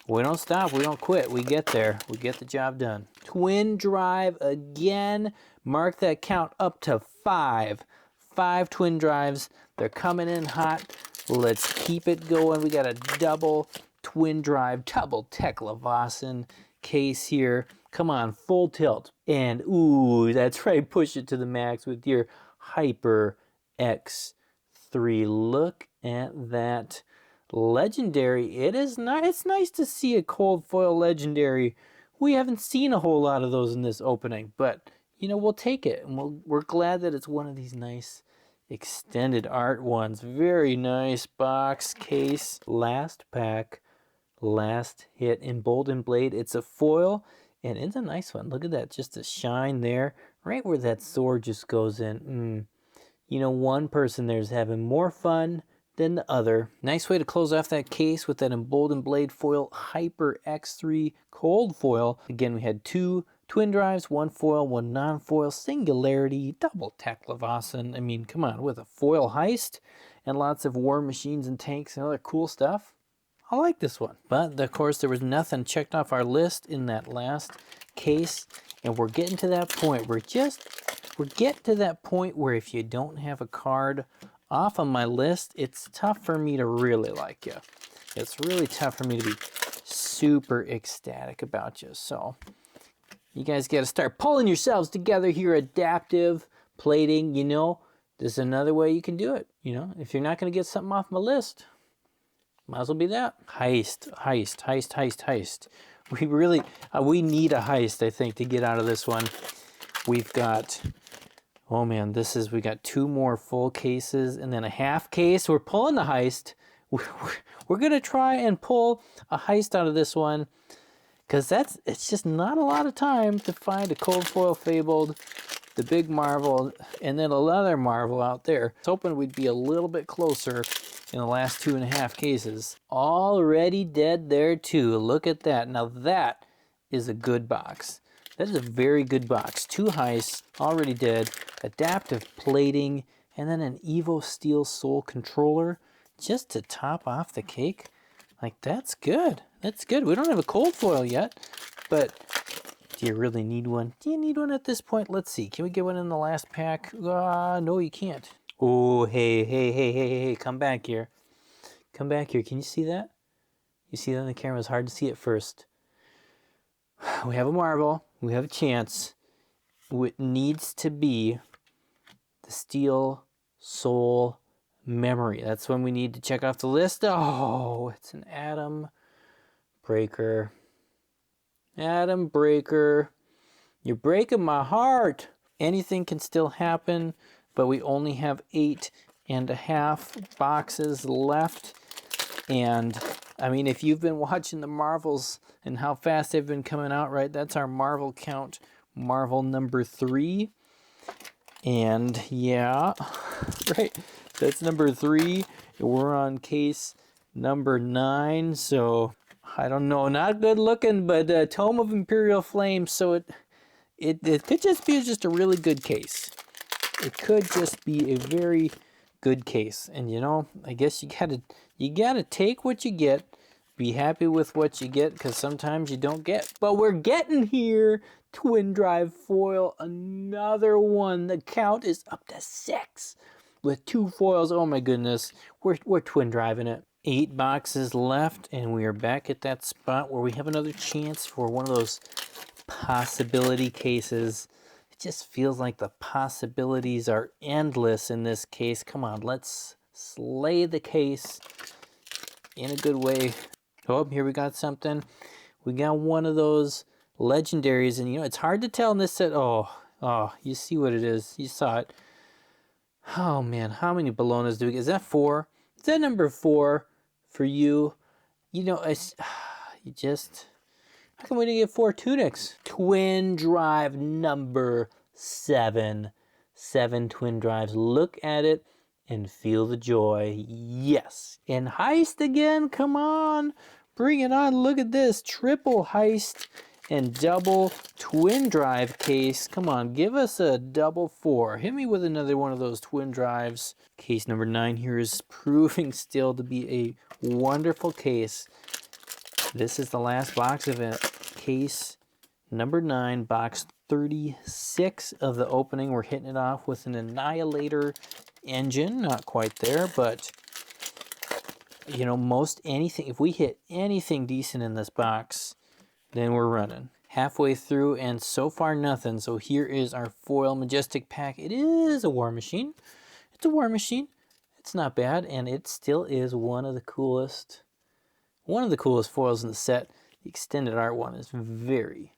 we don't stop. We don't quit. We get there. We get the job done. Twin drive again. Mark that count up to 5. 5 twin drives. They're coming in hot. Let's keep it going. We got a double twin drive, double tech Levasan case here. Come on, full tilt. And ooh, that's right. Push it to the max with your Hyper X3. Look at that. Legendary. It is nice. It's nice to see a cold foil legendary. We haven't seen a whole lot of those in this opening, but you know, we'll take it, and we're glad that it's one of these nice extended art ones. Very nice box case. Last pack, last hit, Emboldened Blade. It's a foil, and it's a nice one. Look at that, just a shine there, right where that sword just goes in. You know, one person there's having more fun than the other. Nice way to close off that case with that Emboldened Blade foil, Hyper X3 cold foil. Again, we had 2 twin drives, 1 foil, 1 non-foil, Singularity, double tech Levasan. I mean, come on, with a foil heist and lots of war machines and tanks and other cool stuff. I like this one. But of course, there was nothing checked off our list in that last case, and we're getting to that point. We're getting to that point where if you don't have a card off on my list, it's tough for me to really like you. It's really tough for me to be super ecstatic about you. So you guys got to start pulling yourselves together here. Adaptive plating, you know, there's another way you can do it. You know, if you're not going to get something off my list, might as well be that. Heist. We need a heist, I think, to get out of this one. We've got, oh man, we got 2 more full cases and then a half case. We're pulling the heist. We're going to try and pull a heist out of this one, because it's just not a lot of time to find a cold foil Fabled, the big Marvel, and then another Marvel out there. I was hoping we'd be a little bit closer in the last 2.5 cases. Already dead there too. Look at that. Now that is a good box. That is a very good box. 2 heists, already dead, adaptive plating, and then an Evo Steel Soul controller just to top off the cake. Like, that's good. That's good. We don't have a cold foil yet, but do you really need one? Do you need one at this point? Let's see. Can we get one in the last pack? No, you can't. Oh, hey, come back here. Come back here. Can you see that? You see that on the camera? It's hard to see at first. We have a Marvel. We have a chance. It needs to be the Steel Soul Memory. That's when we need to check off the list. Oh, it's an Atom Breaker. Atom Breaker. You're breaking my heart. Anything can still happen, but we only have 8.5 boxes left. And I mean, if you've been watching the Marvels and how fast they've been coming out, right? That's our Marvel count, Marvel number 3. And yeah, right, that's number 3. We're on case number 9. So I don't know, not good looking, but Tome of Imperial Flame. So it could just be just a really good case. It could just be a very good case. And you know, I guess you gotta take what you get. Be happy with what you get, because sometimes you don't get. But we're getting here. Twin drive foil, another one. The count is up to 6 with 2 foils. Oh my goodness, we're twin driving it. 8 boxes left, and we are back at that spot where we have another chance for one of those possibility cases. It just feels like the possibilities are endless in this case. Come on, let's slay the case in a good way. Oh, here we got something. We got one of those legendaries, and you know, it's hard to tell in this set. Oh, you see what it is. You saw it. Oh man, how many Bolognas do we get? Is that 4? Is that number 4 for you? You know, you just, how come we didn't get 4 tunics? Twin drive number 7. 7 twin drives. Look at it and feel the joy. Yes. And heist again. Come on. Bring it on. Look at this. Triple heist and double twin drive case. Come on. Give us a double 4. Hit me with another one of those twin drives. Case number 9 here is proving still to be a wonderful case. This is the last box of it. Case number 9, box 36 of the opening. We're hitting it off with an Annihilator engine. Not quite there, but you know, most anything, if we hit anything decent in this box, then we're running. Halfway through and so far nothing. So here is our foil Majestic pack. It is a War Machine. It's a War Machine. It's not bad, and it still is one of the coolest foils in the set. The extended art one is very,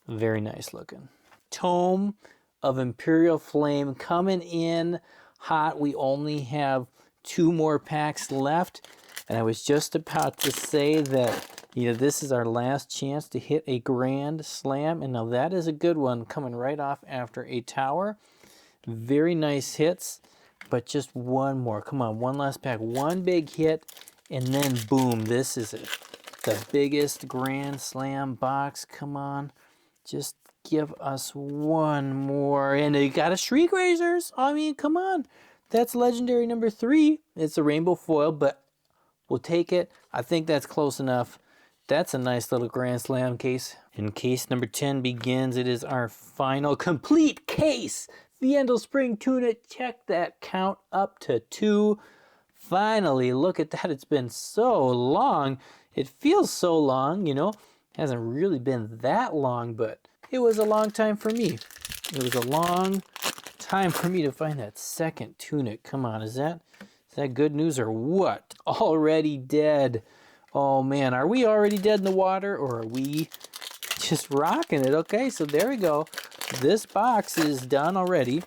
very nice looking. Tome of Imperial Flame coming in hot. We only have 2 more packs left, and I was just about to say that, you know, this is our last chance to hit a Grand Slam, and now that is a good one coming right off after a tower. Very nice hits, but just one more. Come on, one last pack, one big hit, and then boom, this is it. The biggest Grand Slam box. Come on, just give us one more. And you got a Shriek Razors. I mean, come on. That's legendary number 3. It's a rainbow foil, but we'll take it. I think that's close enough. That's a nice little Grand Slam case. And case number 10 begins. It is our final complete case. Fiendel Spring Tuna. Check that count up to 2. Finally, look at that. It's been so long. It feels so long, you know. Hasn't really been that long, but it was a long time for me. It was a long time for me to find that second tunic. Come on, is that good news or what? Already dead. Oh man, are we already dead in the water, or are we just rocking it? Okay, so there we go. This box is done already.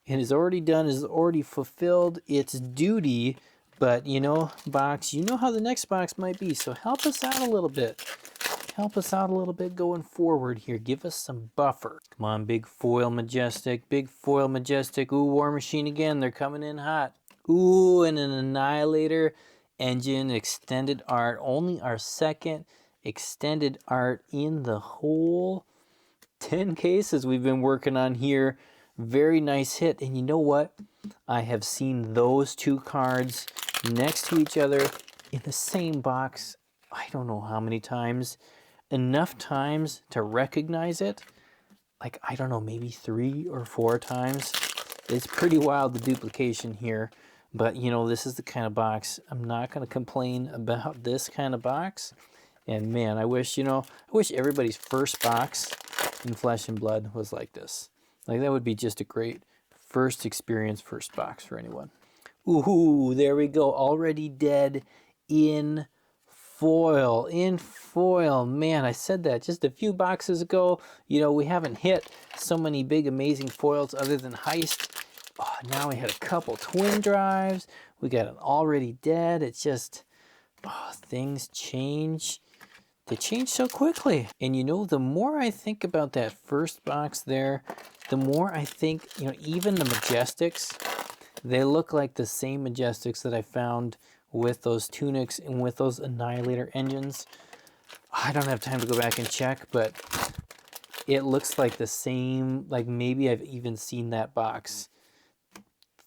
It is already done, is already fulfilled its duty. But you know, box, you know how the next box might be, so help us out a little bit. Help us out a little bit going forward here. Give us some buffer. Come on, big foil Majestic, big foil Majestic. Ooh, War Machine again, they're coming in hot. Ooh, and an Annihilator engine, extended art. Only our second extended art in the whole 10 cases we've been working on here. Very nice hit. And you know what? I have seen those 2 cards next to each other in the same box, I don't know how many times. Enough times to recognize it. Like, I don't know, maybe 3 or 4 times. It's pretty wild, the duplication here. But, you know, this is the kind of box, I'm not going to complain about this kind of box. And man, I wish, you know, I wish everybody's first box in Flesh and Blood was like this. Like, that would be just a great first experience, first box for anyone. Ooh, there we go. Already dead in foil. In foil. Man, I said that just a few boxes ago. You know, we haven't hit so many big, amazing foils other than Heist. Oh, now we had a couple twin drives. We got an already dead. It's just, oh, things change. They change so quickly. And you know, the more I think about that first box there, the more I think, you know, even the Majestics, they look like the same Majestics that I found with those tunics and with those Annihilator engines. I don't have time to go back and check, but it looks like the same. Like, maybe I've even seen that box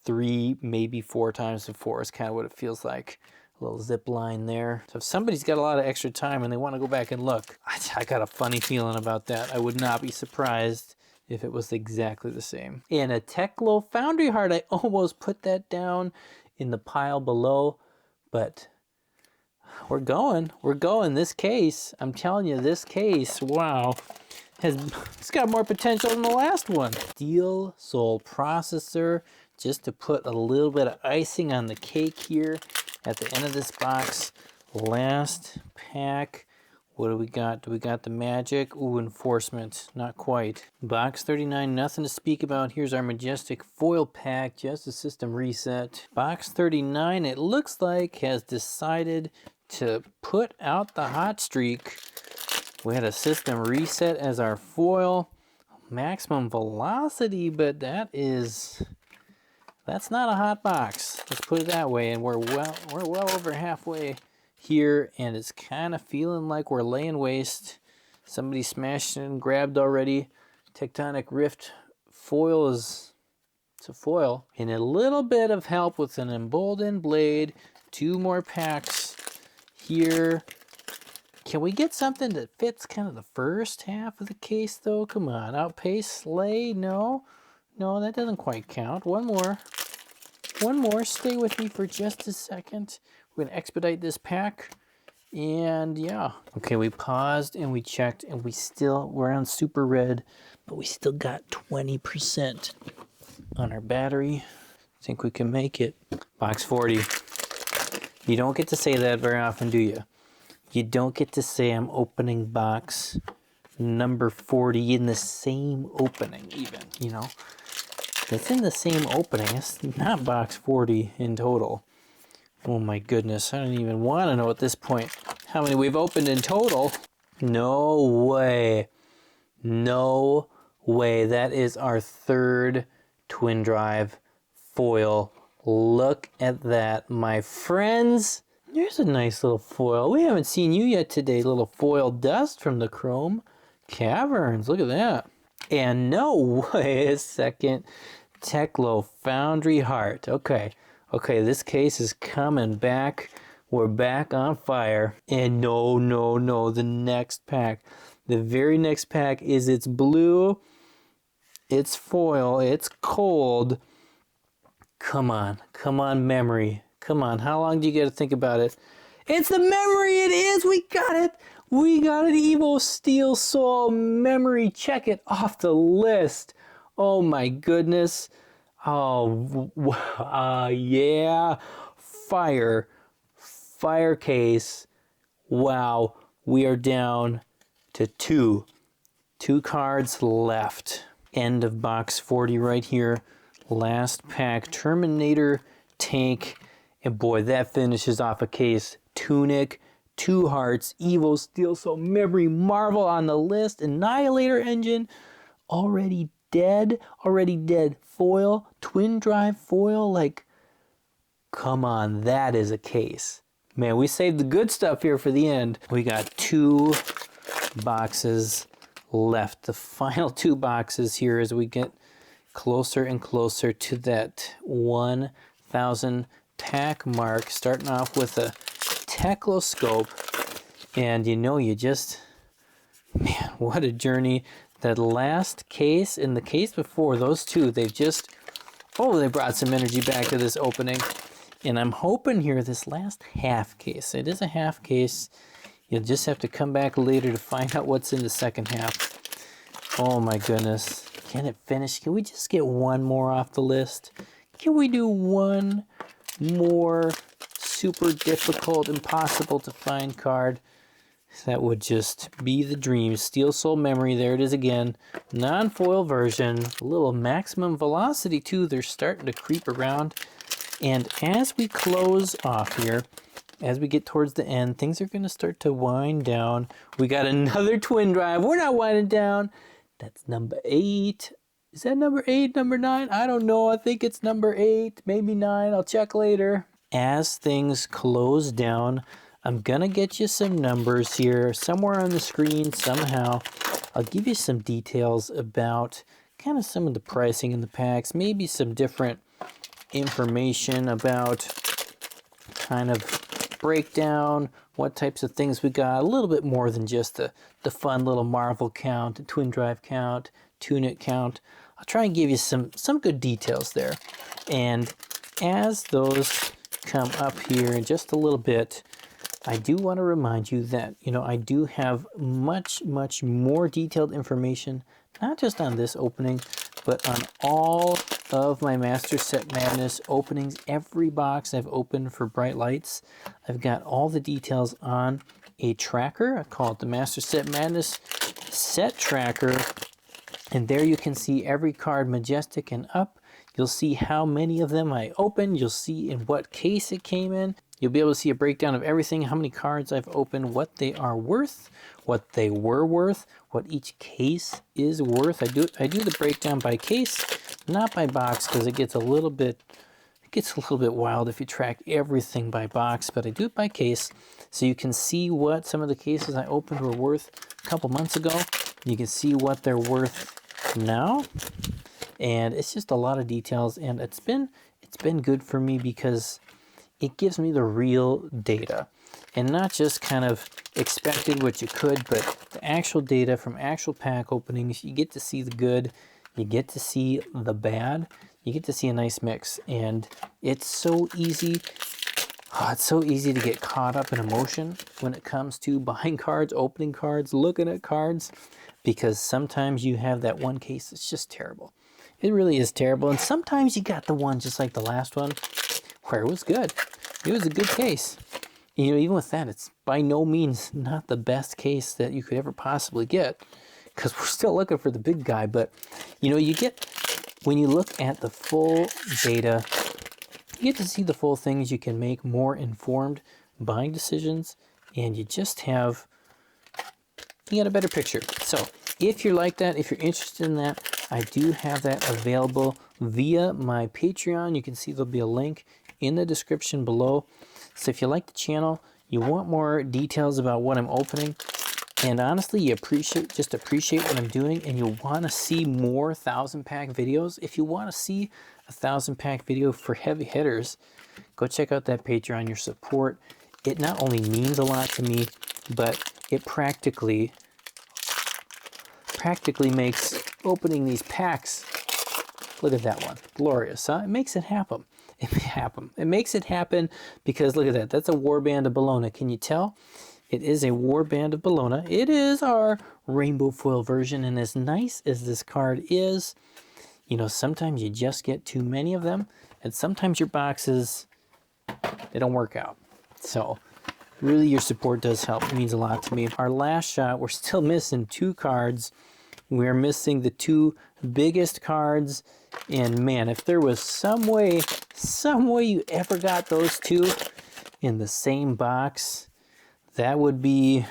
3, maybe 4 times before. It's kind of what it feels like. A little zip line there. So if somebody's got a lot of extra time and they want to go back and look, I got a funny feeling about that. I would not be surprised if it was exactly the same. And a Teklo Foundry Heart, I almost put that down in the pile below, but we're going. This case, I'm telling you, this case, wow, it's got more potential than the last one. Steel Soul Processor, just to put a little bit of icing on the cake here at the end of this box. Last pack, What do we got? Do we got the magic? Ooh, enforcement. Not quite. Box 39, nothing to speak about. Here's our majestic foil pack, just a system reset. Box 39, it looks like, has decided to put out the hot streak. We had a system reset as our foil. Maximum velocity, but that's not a hot box. Let's put it that way. And we're well over halfway here, and it's kind of feeling like we're laying waste. Somebody smashed and grabbed already. Tectonic Rift foil it's a foil. And a little bit of help with an emboldened blade. 2 more packs here. Can we get something that fits kind of the first half of the case though? Come on, outpace, slay, no, that doesn't quite count. One more, stay with me for just a second. We're gonna expedite this pack, and yeah. Okay, we paused and we checked, and we're on super red, but we still got 20% on our battery. I think we can make it. Box 40. You don't get to say that very often, do you? You don't get to say I'm opening box number 40 in the same opening even, you know? It's in the same opening. It's not box 40 in total. Oh my goodness, I don't even want to know at this point how many we've opened in total. No way. No way. That is our 3rd twin drive foil. Look at that, my friends. There's a nice little foil. We haven't seen you yet today, little foil dust from the Chrome Caverns. Look at that. And no way, a second Teklo Foundry Heart. Okay, this case is coming back. We're back on fire. And no, the next pack. The very next pack it's blue, it's foil, it's cold. Come on, memory. Come on, how long do you get to think about it? It's the memory, it is, we got it. We got an Evo Steel Soul memory. Check it off the list. Oh my goodness. Oh, yeah. Fire case. Wow, we are down to 2 cards left. End of box 40 right here. Last pack, Terminator tank. And boy, that finishes off a case. Tunic, 2 hearts, Evo Steel Soul memory, Marvel on the list, Annihilator engine, already dead. Foil, twin drive foil, like, come on, that is a case. Man, we saved the good stuff here for the end. We got 2 boxes left. The final 2 boxes here as we get closer and closer to that 1,000 pack mark, starting off with a Tekloscope. And you know, man, what a journey. That last case and the case before, those 2, they brought some energy back to this opening. And I'm hoping here this last half case, it is a half case. You'll just have to come back later to find out what's in the second half. Oh my goodness. Can it finish? Can we just get one more off the list? Can we do one more super difficult, impossible to find card? That would just be the dream. Steel Soul memory, there it is again. Non-foil version, a little maximum velocity too. They're starting to creep around. And as we close off here, as we get towards the end, things are going to start to wind down. We got another twin drive. We're not winding down. That's number 8. Is that number 8, number 9? I don't know. I think it's number 8, maybe 9. I'll check later. As things close down, I'm going to get you some numbers here somewhere on the screen somehow. I'll give you some details about kind of some of the pricing in the packs, maybe some different information about kind of breakdown, what types of things we got, a little bit more than just the fun little Marvel count, the twin drive count, tunic count. I'll try and give you some good details there. And as those come up here in just a little bit, I do want to remind you that, you know, I do have much more detailed information, not just on this opening, but on all of my Master Set Madness openings. Every box I've opened for Bright Lights, I've got all the details on, a tracker. I call it the Master Set Madness Set Tracker. And there you can see every card majestic and up. You'll see how many of them I opened. You'll see in what case it came in. You'll be able to see a breakdown of everything, how many cards I've opened, what they are worth, what they were worth, what each case is worth. I do the breakdown by case, not by box, because it gets a little bit wild if you track everything by box, but I do it by case so you can see what some of the cases I opened were worth a couple months ago. You can see what they're worth now, and it's just a lot of details, and it's been good for me because it gives me the real data and not just kind of expected what you could, but the actual data from actual pack openings. You get to see the good, you get to see the bad, you get to see a nice mix, and it's so easy. Oh, it's so easy to get caught up in emotion when it comes to buying cards, opening cards, looking at cards, because sometimes you have that one case that's just terrible. It really is terrible, and sometimes you got the one just like the last one where it was good. It was a good case. You know, even with that, it's by no means not the best case that you could ever possibly get, because we're still looking for the big guy. But, you know, you get, when you look at the full data, you get to see the full things. You can make more informed buying decisions, and you just have, you got a better picture. So if you're like that, if you're interested in that, I do have that available via my Patreon. You can see there'll be a link in the description below. So if you like the channel, you want more details about what I'm opening, and honestly you appreciate what I'm doing, and you want to see more 1,000-pack videos, if you want to see a 1,000-pack video for heavy hitters, go check out that Patreon. Your support, it not only means a lot to me, but it practically makes opening these packs, look at that one, glorious, huh? It makes it happen. It makes it happen because look at that. That's a warband of Bologna. Can you tell? It is a warband of Bologna. It is our rainbow foil version, and as nice as this card is, you know, sometimes you just get too many of them, and sometimes your boxes, they don't work out. So really your support does help. It means a lot to me. Our last shot, we're still missing 2 cards. We're missing the 2 biggest cards, and man, if there was some way you ever got those 2 in the same box, that would be,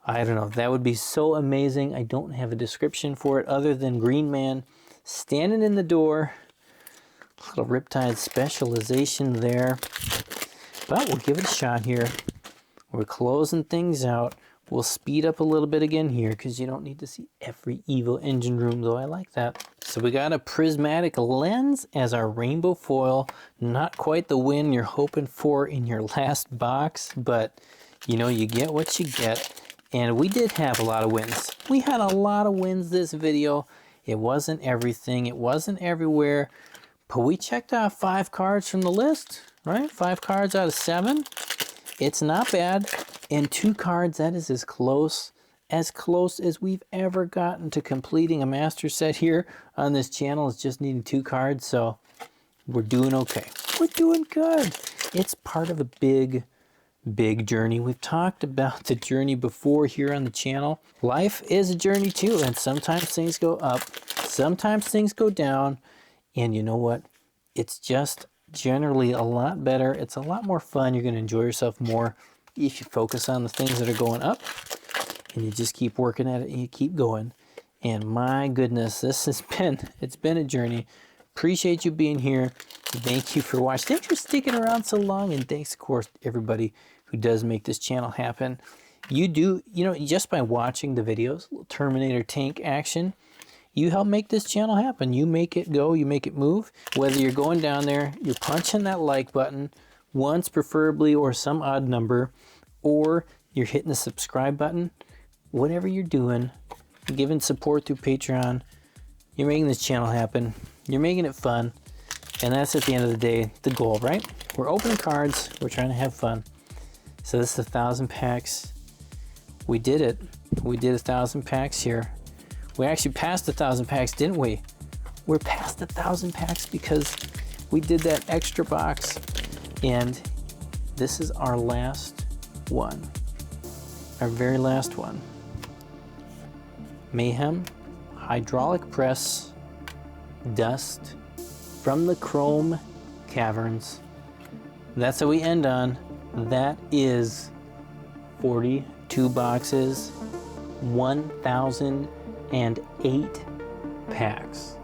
I don't know, that would be so amazing. I don't have a description for it other than Green Man standing in the door. Little Riptide specialization there, but we'll give it a shot here. We're closing things out. We'll speed up a little bit again here because you don't need to see every evil engine room, though I like that. So we got a prismatic lens as our rainbow foil. Not quite the win you're hoping for in your last box, but you know, you get what you get. And we did have a lot of wins. We had a lot of wins this video. It wasn't everything, it wasn't everywhere, but we checked off 5 cards from the list, right? 5 cards out of 7. It's not bad. And 2 cards, that is as close as we've ever gotten to completing a master set here on this channel. It's just needing 2 cards, so we're doing okay. We're doing good. It's part of a big journey. We've talked about the journey before here on the channel. Life is a journey too, and sometimes things go up, sometimes things go down, and you know what? It's just generally a lot better. It's a lot more fun. You're going to enjoy yourself more if you focus on the things that are going up, and you just keep working at it and you keep going. And my goodness, it's been a journey. Appreciate you being here. Thank you for watching. Thanks for sticking around so long, and thanks of course to everybody who does make this channel happen. You know, just by watching the videos, little Terminator tank action, you help make this channel happen. You make it go, you make it move. Whether you're going down there, you're punching that like button once preferably, or some odd number, or you're hitting the subscribe button, whatever you're doing, giving support through Patreon, you're making this channel happen. You're making it fun, and that's at the end of the day the goal, right? We're opening cards, we're trying to have fun. So this is 1,000 packs. We did it. We did 1,000 packs here. We actually passed 1,000 packs, didn't we? We're past 1,000 packs because we did that extra box, and this is our last one. Our very last one. Mayhem hydraulic press dust from the Chrome Caverns. That's how we end on. That is 42 boxes, 1,008 packs.